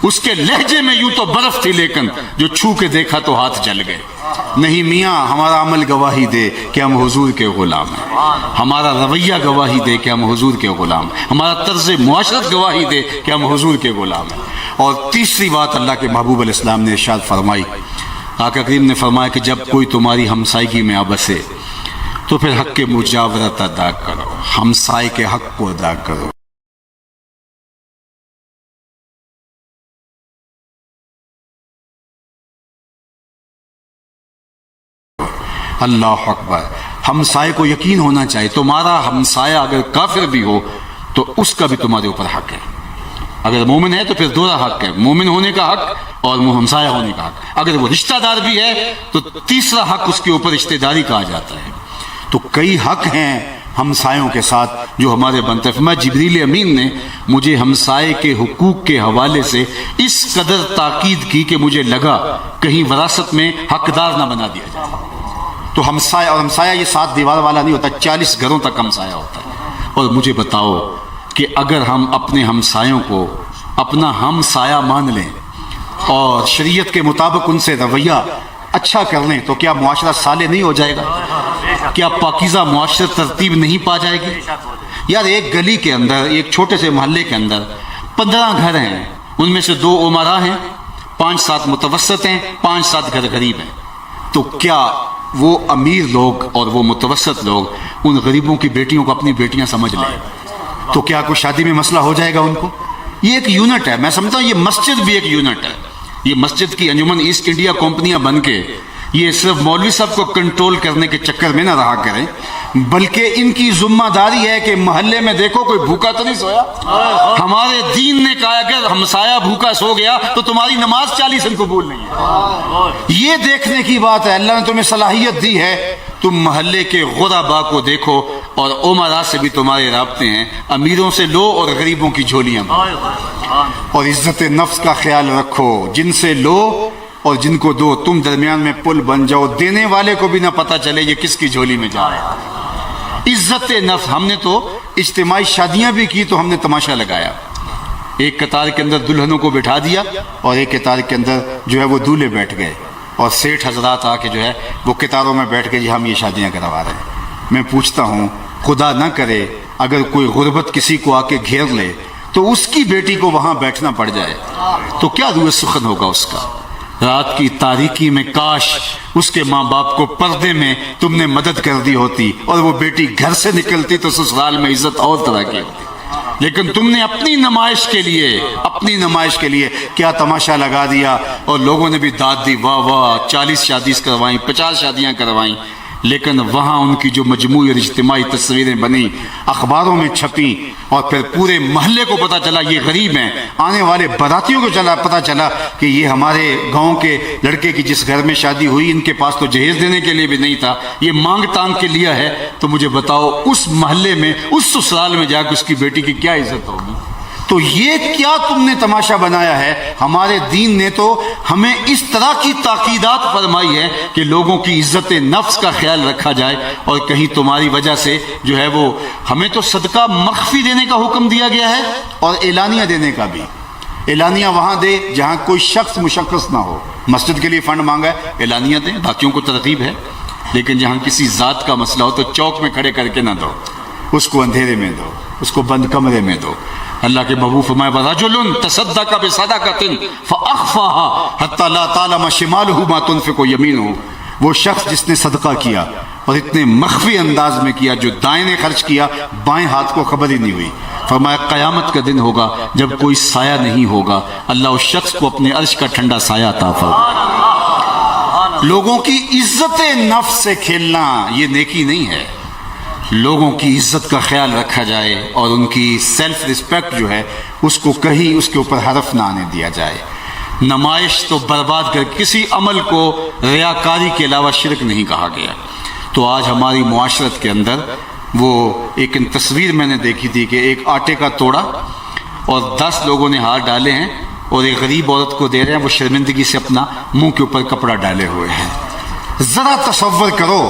اس کے لہجے میں یوں تو برف تھی، لیکن جو چھو کے دیکھا تو ہاتھ جل گئے۔ نہیں میاں، ہمارا عمل گواہی دے کہ ہم حضور کے غلام ہیں، ہمارا رویہ گواہی دے کہ ہم حضور کے غلام ہیں، ہمارا طرز معاشرت گواہی دے کہ ہم حضور کے غلام ہیں۔ اور تیسری بات اللہ کے محبوب علیہ السلام نے ارشاد فرمائی، آقا کریم نے فرمایا کہ جب کوئی تمہاری ہمسائیگی میں آ بسے تو پھر حق کے مجاورت ادا کرو، ہمسائے کے حق کو ادا کرو۔ اللہ اکبر۔ ہمسائے کو یقین ہونا چاہیے تمہارا ہمسایہ اگر کافر بھی ہو تو اس کا بھی تمہارے اوپر حق ہے، اگر مومن ہے تو پھر دوہرا حق ہے، مومن ہونے کا حق اور ہمسایہ ہونے کا حق۔ اگر وہ رشتہ دار بھی ہے تو تیسرا حق اس کے اوپر رشتہ داری کہا جاتا ہے۔ تو کئی حق ہیں ہمسایوں کے ساتھ جو ہمارے بنتے ہیں. فرمایا جبریل امین نے مجھے ہمسائے کے حقوق کے حوالے سے اس قدر تاکید کی کہ مجھے لگا کہیں وراثت میں حقدار نہ بنا دیا جائے. تو ہمسایہ، اور ہمسایہ یہ 7 دیوار والا نہیں ہوتا، 40 گھروں تک ہمسایہ ہوتا ہے. اور مجھے بتاؤ کہ اگر ہم اپنے ہمسایوں کو اپنا ہمسایہ مان لیں اور شریعت کے مطابق ان سے رویہ اچھا کر لیں تو کیا معاشرہ صالح نہیں ہو جائے گا؟ کیا پاکیزہ معاشرت ترتیب نہیں پا جائے گی؟ یار ایک گلی کے اندر، ایک چھوٹے سے محلے کے اندر 15 گھر ہیں، ان میں سے 2 عمرا ہیں، 5-7 متوسط ہیں، 5-7 گھر غریب ہیں. تو کیا وہ امیر لوگ اور وہ متوسط لوگ ان غریبوں کی بیٹیوں کو اپنی بیٹیاں سمجھ لیں تو کیا کوئی شادی میں مسئلہ ہو جائے گا ان کو؟ یہ ایک یونٹ ہے. میں سمجھتا ہوں یہ مسجد بھی ایک یونٹ ہے. یہ مسجد کی انجمن ایسٹ انڈیا کمپنیاں بن کے یہ صرف مولوی صاحب کو کنٹرول کرنے کے چکر میں نہ رہا کریں، بلکہ ان کی ذمہ داری ہے کہ محلے میں دیکھو کوئی بھوکا تو نہیں سویا. ہمارے دین نے کہا کہ ہمسایہ بھوکا سو گیا تو تمہاری نماز 40 دن قبول نہیں ہے. یہ دیکھنے کی بات ہے. اللہ نے تمہیں صلاحیت دی ہے، تم محلے کے غربا کو دیکھو، اور عمرا سے بھی تمہارے رابطے ہیں، امیروں سے لو اور غریبوں کی جھولیاں میں. اور عزت نفس کا خیال رکھو، جن سے لو اور جن کو دو، تم درمیان میں پل بن جاؤ، دینے والے کو بھی نہ پتہ چلے یہ کس کی جھولی میں جا رہا ہے. عزت نفس. ہم نے تو اجتماعی شادیاں بھی کی تو ہم نے تماشا لگایا. ایک قطار کے اندر دلہنوں کو بٹھا دیا اور ایک قطار کے اندر جو ہے وہ دولہے بیٹھ گئے، اور سیٹھ حضرات آ کے جو ہے وہ قطاروں میں بیٹھ کے جی ہم یہ شادیاں کروا رہے ہیں. میں پوچھتا ہوں خدا نہ کرے اگر کوئی غربت کسی کو آ کے گھیر لے تو اس کی بیٹی کو وہاں بیٹھنا پڑ جائے تو کیا روح سخن ہوگا اس کا؟ رات کی تاریکی میں کاش اس کے ماں باپ کو پردے میں تم نے مدد کر دی ہوتی اور وہ بیٹی گھر سے نکلتی تو سسرال میں عزت اور طرح کی ہوتی. لیکن تم نے اپنی نمائش کے لیے کیا تماشا لگا دیا، اور لوگوں نے بھی داد دی، واہ واہ 40 شادی کروائیں، 50 شادیاں کروائیں. لیکن وہاں ان کی جو مجموعی اور اجتماعی تصویریں بنی، اخباروں میں چھپیں، اور پھر پورے محلے کو پتہ چلا یہ غریب ہیں. آنے والے براتیوں کو پتہ چلا کہ یہ ہمارے گاؤں کے لڑکے کی جس گھر میں شادی ہوئی ان کے پاس تو جہیز دینے کے لیے بھی نہیں تھا، یہ مانگ تانگ کے لیا ہے. تو مجھے بتاؤ اس محلے میں، اس سسرال میں جا کے اس کی بیٹی کی کیا عزت ہوگی؟ تو یہ کیا تم نے تماشا بنایا ہے؟ ہمارے دین نے تو ہمیں اس طرح کی تاکیدات فرمائی ہے کہ لوگوں کی عزت نفس کا خیال رکھا جائے، اور کہیں تمہاری وجہ سے جو ہے وہ ہمیں تو صدقہ مخفی دینے کا حکم دیا گیا ہے، اور اعلانیہ دینے کا بھی. اعلانیہ وہاں دے جہاں کوئی شخص مشخص نہ ہو. مسجد کے لیے فنڈ مانگا ہے، اعلانیہ دیں، باقیوں کو ترغیب ہے. لیکن جہاں کسی ذات کا مسئلہ ہو تو چوک میں کھڑے کر کے نہ دو، اس کو اندھیرے میں دو، اس کو بند کمرے میں دو. اللہ کے محبوب فرمائے وَرَجُلٌ تَصَدَّقَ بِصَدَقَةٍ فَأَخْفَاهَا حَتَّى لَا تَعْلَمَ شِمَالُهُ مَا تُنْفِقُ يَمِينُهُ. وہ شخص جس نے صدقہ کیا اور اتنے مخفی انداز میں کیا، جو دائیں نے خرچ کیا بائیں ہاتھ کو خبر ہی نہیں ہوئی. فرمایا قیامت کا دن ہوگا جب کوئی سایہ نہیں ہوگا، اللہ اس شخص کو اپنے عرش کا ٹھنڈا سایہ عطا فرمائے. لوگوں کی عزت نفس سے کھیلنا یہ نیکی نہیں ہے. لوگوں کی عزت کا خیال رکھا جائے اور ان کی سیلف رسپیکٹ جو ہے اس کو کہیں اس کے اوپر حرف نہ آنے دیا جائے. نمائش تو برباد کر، کسی عمل کو ریاکاری کے علاوہ شرک نہیں کہا گیا. تو آج ہماری معاشرت کے اندر وہ ایک تصویر میں نے دیکھی تھی کہ ایک آٹے کا توڑا اور 10 لوگوں نے ہاتھ ڈالے ہیں اور ایک غریب عورت کو دے رہے ہیں، وہ شرمندگی سے اپنا منہ کے اوپر کپڑا ڈالے ہوئے ہیں. ذرا تصور کرو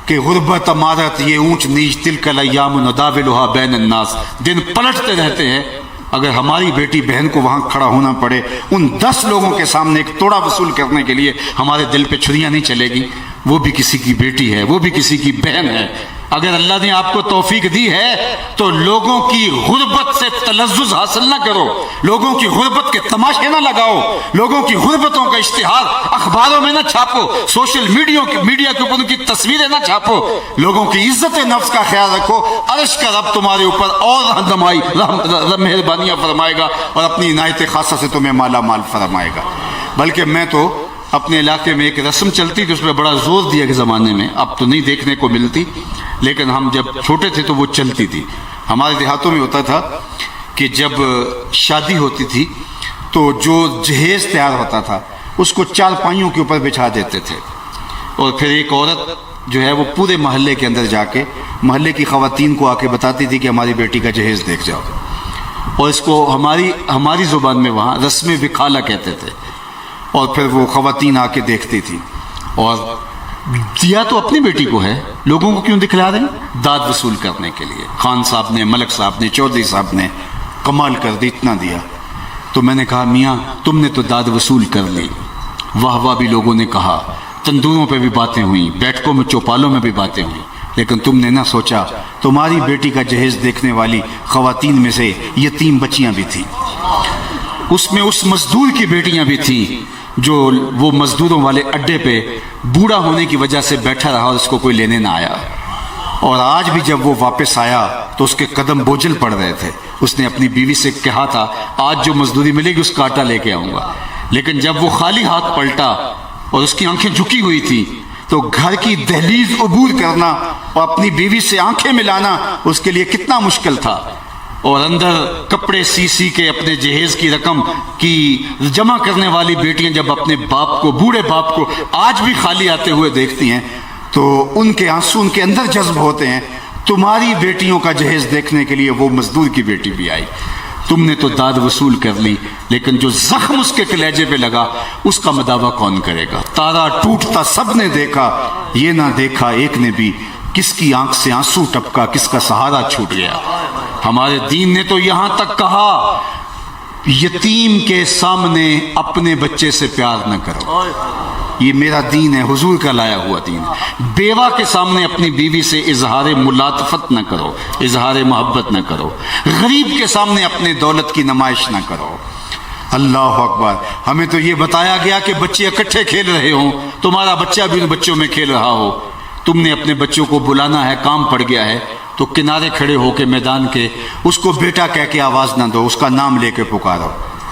کہ غربت، امارت، یہ اونچ نیچ، تلک الایام نداولها بین الناس، دن پلٹتے رہتے ہیں. اگر ہماری بیٹی بہن کو وہاں کھڑا ہونا پڑے ان 10 لوگوں کے سامنے ایک توڑا وصول کرنے کے لیے، ہمارے دل پہ چھریاں نہیں چلے گی. وہ بھی کسی کی بیٹی ہے، وہ بھی کسی کی بہن ہے. اگر اللہ نے آپ کو توفیق دی ہے تو لوگوں کی غربت سے تلذذ حاصل نہ کرو، لوگوں کی غربت کے تماشے نہ لگاؤ، لوگوں کی غربتوں کا اشتہار اخباروں میں نہ چھاپو، سوشل میڈیا کے اوپر ان کی تصویریں نہ چھاپو. لوگوں کی عزت نفس کا خیال رکھو، عرش کا رب تمہارے اوپر اور رہنمائی مہربانیاں فرمائے گا اور اپنی عنایت خاصہ سے تمہیں مالا مال فرمائے گا. بلکہ میں تو اپنے علاقے میں ایک رسم چلتی تھی، اس پہ بڑا زور دیا کہ زمانے میں، اب تو نہیں دیکھنے کو ملتی، لیکن ہم جب چھوٹے تھے تو وہ چلتی تھی. ہمارے دیہاتوں میں ہوتا تھا کہ جب شادی ہوتی تھی تو جو جہیز تیار ہوتا تھا اس کو 4 پائیوں کے اوپر بچھا دیتے تھے، اور پھر ایک عورت جو ہے وہ پورے محلے کے اندر جا کے محلے کی خواتین کو آ کے بتاتی تھی کہ ہماری بیٹی کا جہیز دیکھ جاؤ، اور اس کو ہماری زبان میں وہاں رسم وکالہ کہتے تھے، اور پھر وہ خواتین آ کے دیکھتی تھی، اور دیا تو اپنی بیٹی کو ہے، لوگوں کو کیوں دکھلا رہے ہیں؟ داد وصول کرنے کے لیے۔ خان صاحب نے، ملک صاحب نے، چودھری صاحب نے کمال کر دی، اتنا دیا۔ تو میں نے کہا میاں تم نے تو داد وصول کر لی، واہ واہ بھی لوگوں نے کہا، تندوروں پہ بھی باتیں ہوئیں، بیٹھکوں میں چوپالوں میں بھی باتیں ہوئیں، لیکن تم نے نہ سوچا تمہاری بیٹی کا جہیز دیکھنے والی خواتین میں سے یتیم بچیاں بھی تھیں، اس میں اس مزدور کی بیٹیاں بھی تھیں جو وہ مزدوروں والے اڈے پہ بوڑھا ہونے کی وجہ سے بیٹھا رہا اور اس کو کوئی لینے نہ آیا، اور آج بھی جب وہ واپس آیا تو اس کے قدم بوجھل پڑ رہے تھے۔ اس نے اپنی بیوی سے کہا تھا آج جو مزدوری ملے گی اس کا آٹا لے کے آؤں گا، لیکن جب وہ خالی ہاتھ پلٹا اور اس کی آنکھیں جھکی ہوئی تھی تو گھر کی دہلیز عبور کرنا اور اپنی بیوی سے آنکھیں ملانا اس کے لیے کتنا مشکل تھا، اور اندر کپڑے سی کے اپنے جہیز کی رقم کی جمع کرنے والی بیٹیاں جب اپنے باپ کو، بوڑھے باپ کو آج بھی خالی آتے ہوئے دیکھتی ہیں تو ان کے آنسو ان کے اندر جذب ہوتے ہیں۔ تمہاری بیٹیوں کا جہیز دیکھنے کے لیے وہ مزدور کی بیٹی بھی آئی، تم نے تو داد وصول کر لی، لیکن جو زخم اس کے کلیجے پہ لگا اس کا مداوع کون کرے گا؟ تارا ٹوٹتا سب نے دیکھا، یہ نہ دیکھا ایک نے بھی، کس کی آنکھ سے آنسو ٹپکا، کس کا سہارا چھوٹ گیا۔ ہمارے دین نے تو یہاں تک کہا یتیم کے سامنے اپنے بچے سے پیار نہ کرو، یہ میرا دین ہے، حضور کا لایا ہوا دین۔ بیوہ کے سامنے اپنی بیوی سے اظہار ملاطفت نہ کرو، اظہار محبت نہ کرو، غریب کے سامنے اپنے دولت کی نمائش نہ کرو۔ اللہ اکبر۔ ہمیں تو یہ بتایا گیا کہ بچے اکٹھے کھیل رہے ہوں، تمہارا بچہ بھی ان بچوں میں کھیل رہا ہو، تم نے اپنے بچوں کو بلانا ہے، کام پڑ گیا ہے تو کنارے کھڑے ہو کے میدان کے اس کو بیٹا کہہ کے آواز نہ دو، اس کا نام لے کے پکارو۔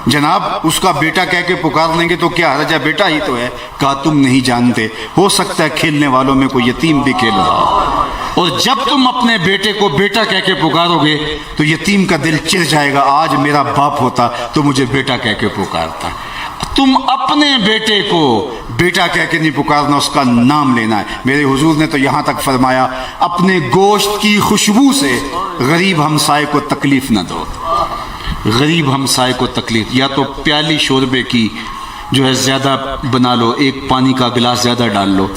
جناب اس کا بیٹا کہہ کے پکار لیں گے تو کیا حرج ہے، بیٹا ہی تو ہے۔ کہا تم نہیں جانتے، ہو سکتا ہے کھیلنے والوں میں کوئی یتیم بھی کھیل رہا ہو، اور جب تم اپنے بیٹے کو بیٹا کہہ کے پکارو گے تو یتیم کا دل چڑھ جائے گا، آج میرا باپ ہوتا تو مجھے بیٹا کہہ کے پکارتا۔ تم اپنے بیٹے کو بیٹا کہہ کے نہیں پکارنا، اس کا نام لینا ہے۔ میرے حضور نے تو یہاں تک فرمایا اپنے گوشت کی خوشبو سے غریب ہمسائے کو تکلیف نہ دو، غریب ہمسائے کو تکلیف، یا تو پیالی شوربے کی جو ہے زیادہ بنا لو، ایک پانی کا گلاس زیادہ ڈال لو،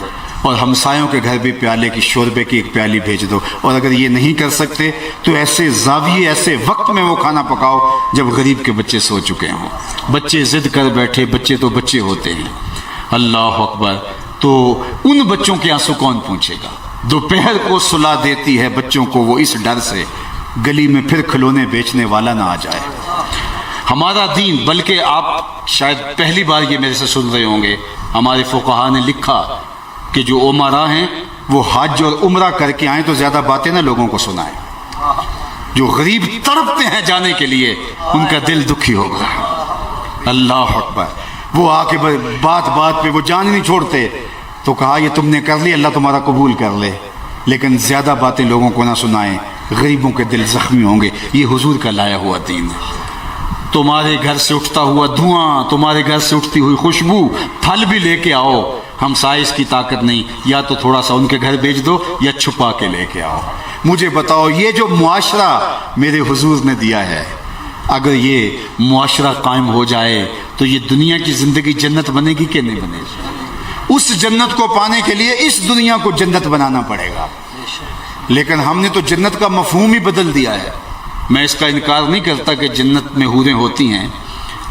اور ہمسایوں کے گھر بھی پیالے کی شوربے کی ایک پیالی بھیج دو، اور اگر یہ نہیں کر سکتے تو ایسے زاویے، ایسے وقت میں وہ کھانا پکاؤ جب غریب کے بچے سو چکے ہوں۔ بچے ضد کر بیٹھے، بچے تو بچے ہوتے ہیں، اللہ اکبر۔ تو ان بچوں کے آنسو کون پوچھے گا؟ دوپہر کو سلا دیتی ہے بچوں کو وہ اس ڈر سے گلی میں پھر کھلونے بیچنے والا نہ آ جائے۔ ہمارا دین، بلکہ آپ شاید پہلی بار یہ میرے سے سن رہے ہوں گے، ہمارے فقہا نے لکھا کہ جو عمرا ہیں وہ حج اور عمرہ کر کے آئیں تو زیادہ باتیں نہ لوگوں کو سنائیں، جو غریب تڑپتے ہیں جانے کے لیے ان کا دل دکھی ہوگا۔ اللہ اکبر۔ وہ آ کے بات بات پہ وہ جان نہیں چھوڑتے، تو کہا یہ تم نے کر لی، اللہ تمہارا قبول کر لے، لیکن زیادہ باتیں لوگوں کو نہ سنائیں، غریبوں کے دل زخمی ہوں گے۔ یہ حضور کا لایا ہوا دین ہے۔ تمہارے گھر سے اٹھتا ہوا دھواں، تمہارے گھر سے اٹھتی ہوئی خوشبو، پھل بھی لے کے آؤ، ہم سائز کی طاقت نہیں، یا تو تھوڑا سا ان کے گھر بھیج دو یا چھپا کے لے کے آؤ۔ مجھے بتاؤ یہ جو معاشرہ میرے حضور نے دیا ہے، اگر یہ معاشرہ قائم ہو جائے تو یہ دنیا کی زندگی جنت بنے گی کہ نہیں بنے گی؟ اس جنت کو پانے کے لیے اس دنیا کو جنت بنانا پڑے گا، لیکن ہم نے تو جنت کا مفہوم ہی بدل دیا ہے۔ میں اس کا انکار نہیں کرتا کہ جنت میں حوریں ہوتی ہیں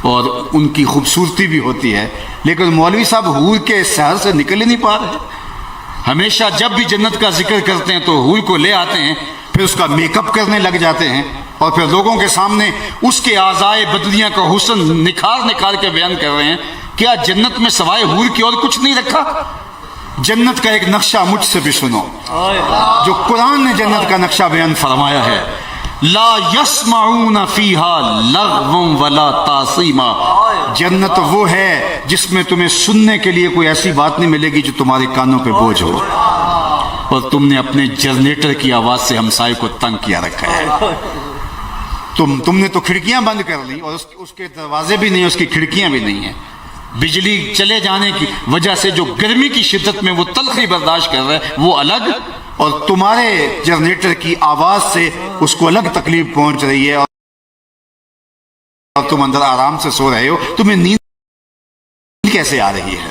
اور ان کی خوبصورتی بھی ہوتی ہے، لیکن مولوی صاحب حور کے سحر سے نکل ہی نہیں پا رہے۔ ہمیشہ جب بھی جنت کا ذکر کرتے ہیں تو حور کو لے آتے ہیں، پھر اس کا میک اپ کرنے لگ جاتے ہیں، اور پھر لوگوں کے سامنے اس کے اعضائے بدنیہ کا حسن نکھار کے بیان کر رہے ہیں۔ کیا جنت میں سوائے حور کی اور کچھ نہیں رکھا؟ جنت کا ایک نقشہ مجھ سے بھی سنو، جو قرآن نے جنت کا نقشہ بیان فرمایا ہے۔ لا يسمعون فيها لغوا ولا تعصیما، جنت وہ ہے جس میں تمہیں سننے کے لیے کوئی ایسی بات نہیں ملے گی جو تمہارے کانوں پہ بوجھ ہو، اور تم نے اپنے جنریٹر کی آواز سے ہمسائے کو تنگ کیا رکھا ہے۔ تم نے تو کھڑکیاں بند کر لی، اور اس کے دروازے بھی نہیں، اس کی کھڑکیاں بھی نہیں ہیں، بجلی چلے جانے کی وجہ سے جو گرمی کی شدت میں وہ تلخی برداشت کر رہا ہے وہ الگ، اور تمہارے جنریٹر کی آواز سے اس کو الگ تکلیف پہنچ رہی ہے، اور تم اندر آرام سے سو رہے ہو، تمہیں نیند کیسے آ رہی ہے؟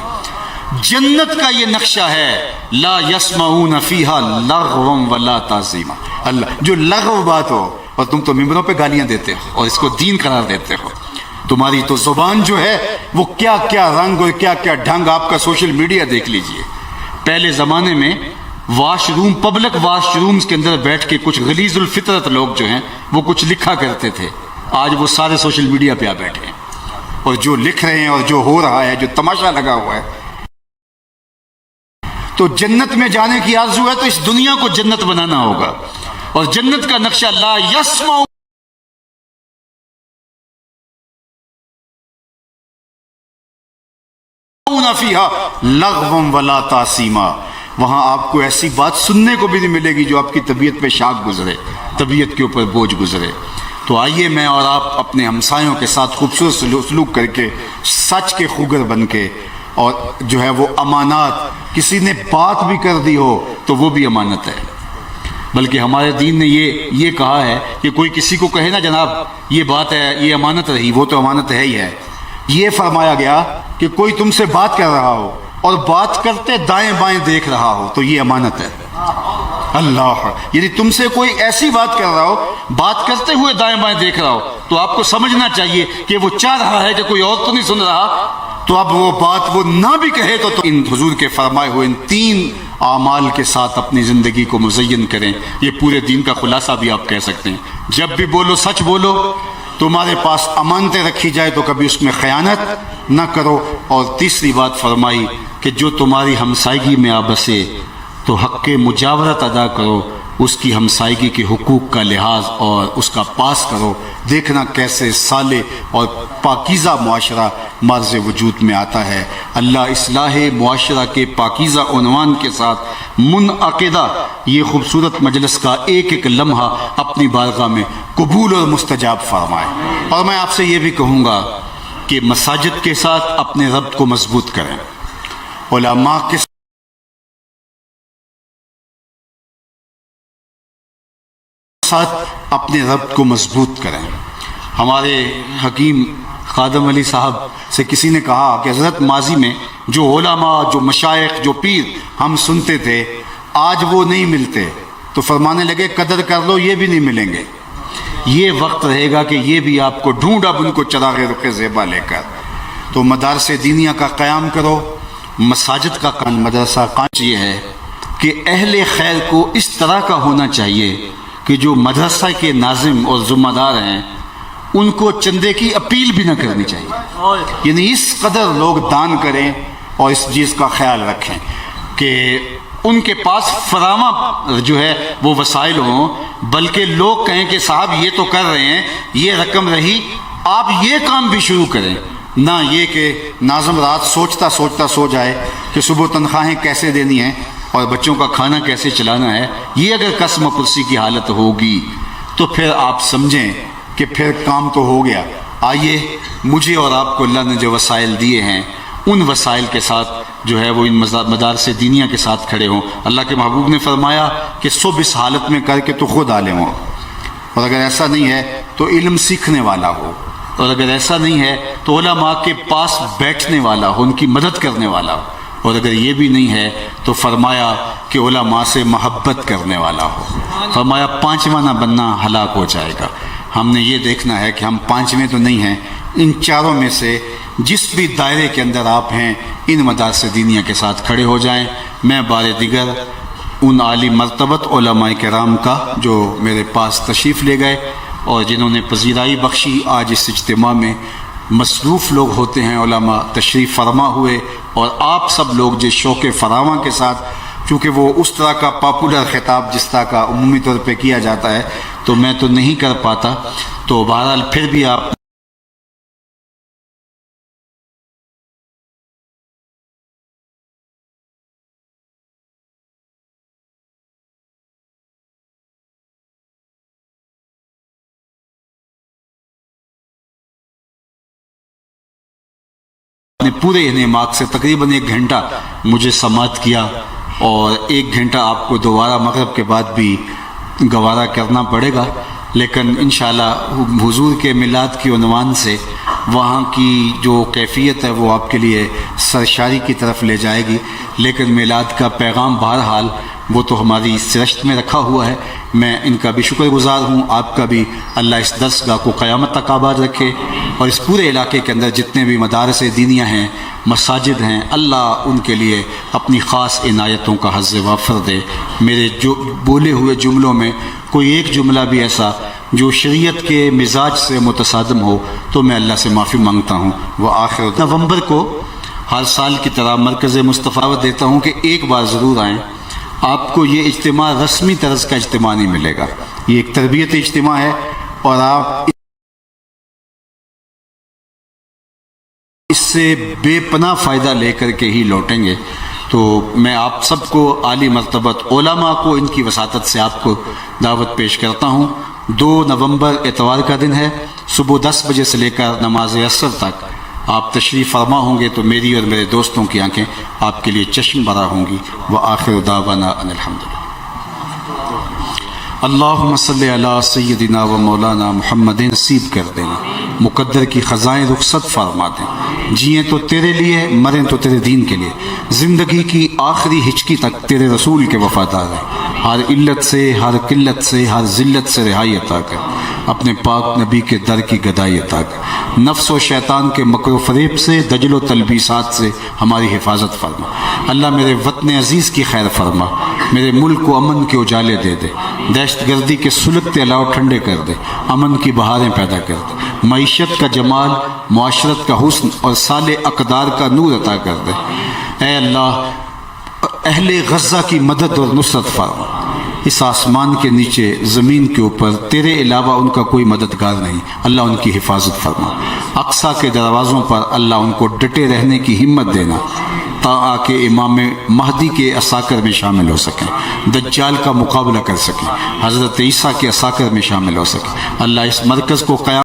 جنت کا یہ نقشہ ہے، لا یسمعون فیہا لغوا ولا تعظیما، اللہ جو لغو بات ہو، اور تم تو ممبروں پہ گالیاں دیتے ہو اور اس کو دین قرار دیتے ہو، تمہاری تو زبان جو ہے وہ کیا کیا رنگ اور کیا کیا ڈھنگ، آپ کا سوشل میڈیا دیکھ لیجئے۔ پہلے زمانے میں wash room, public wash rooms کے اندر بیٹھ کے کچھ غلیظ الفطرت لوگ جو ہیں وہ کچھ لکھا کرتے تھے، آج وہ سارے سوشل میڈیا پہ آ بیٹھے ہیں، اور جو لکھ رہے ہیں اور جو ہو رہا ہے، جو تماشا لگا ہوا ہے۔ تو جنت میں جانے کی آرزو ہے تو اس دنیا کو جنت بنانا ہوگا، اور جنت کا نقشہ لا یسمعون فیہا لغوا ولا تعصیما، وہاں آپ کو ایسی بات سننے کو بھی نہیں ملے گی جو آپ کی طبیعت پہ شاک گزرے، طبیعت کے اوپر بوجھ گزرے۔ تو آئیے میں اور آپ اپنے ہمسایوں کے ساتھ خوبصورت سلوک کر کے، سچ کے خوگر بن کے، اور جو ہے وہ امانات، کسی نے بات بھی کر دی ہو تو وہ بھی امانت ہے، بلکہ ہمارے دین نے یہ کہا ہے کہ کوئی کسی کو کہے نا جناب یہ بات ہے، یہ امانت رہی، وہ تو امانت ہے ہی ہے۔ یہ فرمایا گیا کہ کوئی تم سے بات کر رہا ہو اور بات کرتے دائیں بائیں دیکھ رہا ہو تو یہ امانت ہے۔ اللہ، یعنی تم سے کوئی ایسی بات کر رہا ہو، بات کرتے ہوئے دائیں بائیں دیکھ رہا ہو، تو آپ کو سمجھنا چاہیے کہ وہ چاہ رہا ہے کہ کوئی اور تو نہیں سن رہا، تو اب وہ بات وہ نہ بھی کہے تو ان حضور کے فرمائے ہوئے ان 3 اعمال کے ساتھ اپنی زندگی کو مزین کریں۔ یہ پورے دین کا خلاصہ بھی آپ کہہ سکتے ہیں۔ جب بھی بولو سچ بولو، تمہارے پاس امانتیں رکھی جائے تو کبھی اس میں خیانت نہ کرو، اور تیسری بات فرمائی کہ جو تمہاری ہمسائیگی میں آ بسے تو حق مجاورت ادا کرو، اس کی ہمسائیگی کے حقوق کا لحاظ اور اس کا پاس کرو، دیکھنا کیسے صالح اور پاکیزہ معاشرہ مرز وجود میں آتا ہے۔ اللہ اصلاح معاشرہ کے پاکیزہ عنوان کے ساتھ منعقدہ یہ خوبصورت مجلس کا ایک ایک لمحہ اپنی بارگاہ میں قبول اور مستجاب فرمائے۔ اور میں آپ سے یہ بھی کہوں گا کہ مساجد کے ساتھ اپنے ربط کو مضبوط کریں، علماء کے ساتھ اپنے ربط کو مضبوط کریں۔ ہمارے حکیم خادم علی صاحب سے کسی نے کہا کہ حضرت ماضی میں جو علماء، جو مشائخ، جو پیر ہم سنتے تھے آج وہ نہیں ملتے، تو فرمانے لگے قدر کر لو، یہ بھی نہیں ملیں گے، یہ وقت رہے گا کہ یہ بھی آپ کو ڈھونڈ اب ان کو چراغ رخ زیبا لے کر۔ تو مدارس دینیہ کا قیام کرو، مساجد کا مدرسہ قائم یہ ہے کہ اہل خیر کو اس طرح کا ہونا چاہیے کہ جو مدرسہ کے ناظم اور ذمہ دار ہیں ان کو چندے کی اپیل بھی نہ کرنی چاہیے، یعنی اس قدر لوگ دان کریں اور اس چیز کا خیال رکھیں کہ ان کے پاس فراواں جو ہے وہ وسائل ہوں، بلکہ لوگ کہیں کہ صاحب یہ تو کر رہے ہیں، یہ رقم رہی، آپ یہ کام بھی شروع کریں، نہ یہ کہ ناظم رات سوچتا سوچتا سو جائے کہ صبح تنخواہیں کیسے دینی ہیں اور بچوں کا کھانا کیسے چلانا ہے۔ یہ اگر قسم کرسی کی حالت ہوگی تو پھر آپ سمجھیں کہ پھر کام تو ہو گیا۔ آئیے مجھے اور آپ کو اللہ نے جو وسائل دیے ہیں ان وسائل کے ساتھ جو ہے وہ ان مدارس دینیہ کے ساتھ کھڑے ہوں۔ اللہ کے محبوب نے فرمایا کہ صبح اس حالت میں کر کے تو خود عالم ہو، اور اگر ایسا نہیں ہے تو علم سیکھنے والا ہو، اور اگر ایسا نہیں ہے تو علماء کے پاس بیٹھنے والا ہو، ان کی مدد کرنے والا ہو، اور اگر یہ بھی نہیں ہے تو فرمایا کہ علماء سے محبت کرنے والا ہو۔ فرمایا 5واں نہ بننا، ہلاک ہو جائے گا۔ ہم نے یہ دیکھنا ہے کہ ہم 5ویں تو نہیں ہیں، ان 4 میں سے جس بھی دائرے کے اندر آپ ہیں ان مدارس دینیہ کے ساتھ کھڑے ہو جائیں۔ میں بار دیگر ان عالی مرتبت علماء کرام کا جو میرے پاس تشریف لے گئے اور جنہوں نے پذیرائی بخشی، آج اس اجتماع میں مصروف لوگ ہوتے ہیں علماء تشریف فرما ہوئے، اور آپ سب لوگ جس شوق فراواں کے ساتھ، چونکہ وہ اس طرح کا پاپولر خطاب جس طرح کا عمومی طور پہ کیا جاتا ہے تو میں تو نہیں کر پاتا، تو بہرحال پھر بھی آپ نے پورے انعامات سے تقریباً 1 گھنٹہ مجھے سماعت کیا، اور 1 گھنٹہ آپ کو دوبارہ مغرب کے بعد بھی گوارا کرنا پڑے گا، لیکن انشاءاللہ حضور کے میلاد کی عنوان سے وہاں کی جو کیفیت ہے وہ آپ کے لیے سرشاری کی طرف لے جائے گی، لیکن میلاد کا پیغام بہرحال وہ تو ہماری سرشت میں رکھا ہوا ہے۔ میں ان کا بھی شکر گزار ہوں، آپ کا بھی اللہ اس درسگاہ کو قیامت تک آباد رکھے، اور اس پورے علاقے کے اندر جتنے بھی مدارس دینیہ ہیں، مساجد ہیں، اللہ ان کے لیے اپنی خاص عنایتوں کا حظ وافر دے۔ میرے جو بولے ہوئے جملوں میں کوئی ایک جملہ بھی ایسا جو شریعت کے مزاج سے متصادم ہو تو میں اللہ سے معافی مانگتا ہوں۔ وآخر نومبر کو ہر سال کی طرح مرکز مصطفیٰ دیتا ہوں کہ ایک بار ضرور آئیں۔ آپ کو یہ اجتماع رسمی طرز کا اجتماع نہیں ملے گا، یہ ایک تربیت اجتماع ہے، اور آپ اس سے بے پناہ فائدہ لے کر کے ہی لوٹیں گے۔ تو میں آپ سب کو عالی مرتبت علماء کو ان کی وساطت سے آپ کو دعوت پیش کرتا ہوں۔ 2 نومبر اتوار کا دن ہے، صبح 10 بجے سے لے کر نماز عصر تک آپ تشریف فرما ہوں گے تو میری اور میرے دوستوں کی آنکھیں آپ کے لیے چشم بھرا ہوں گی۔ وآخر دعوانا ان الحمدللہ۔ اللہم صلی علی سیدنا و مولانا محمد، نصیب کر دینا مقدر کی خزائیں رخصت فرما دیں، جئیں تو تیرے لیے، مریں تو تیرے دین کے لیے، زندگی کی آخری ہچکی تک تیرے رسول کے وفادار ہیں، ہر علت سے، ہر قلت سے، ہر ذلت سے رہائی عطا کر، اپنے پاک نبی کے در کی گدائی عطا کر، نفس و شیطان کے مکر و فریب سے، دجل و تلبیسات سے ہماری حفاظت فرما۔ اللہ میرے وطن عزیز کی خیر فرما، میرے ملک کو امن کے اجالے دے دے، دہشت گردی کے سلگتے علاؤ ٹھنڈے کر دے، امن کی بہاریں پیدا کر دے، معیشت کا جمال، معاشرت کا حسن اور صالح اقدار کا نور عطا کر دے۔ اے اللہ، اہل غزہ کی مدد اور نصرت فرما۔ اس آسمان کے نیچے، زمین کے اوپر تیرے علاوہ ان کا کوئی مددگار نہیں، اللہ ان کی حفاظت فرما۔ اقصیٰ کے دروازوں پر اللہ ان کو ڈٹے رہنے کی ہمت دینا، تاکہ امام مہدی کے عساکر میں شامل ہو سکیں، دجال کا مقابلہ کر سکیں، حضرت عیسیٰ کے عساکر میں شامل ہو سکیں۔ اللہ اس مرکز کو قیام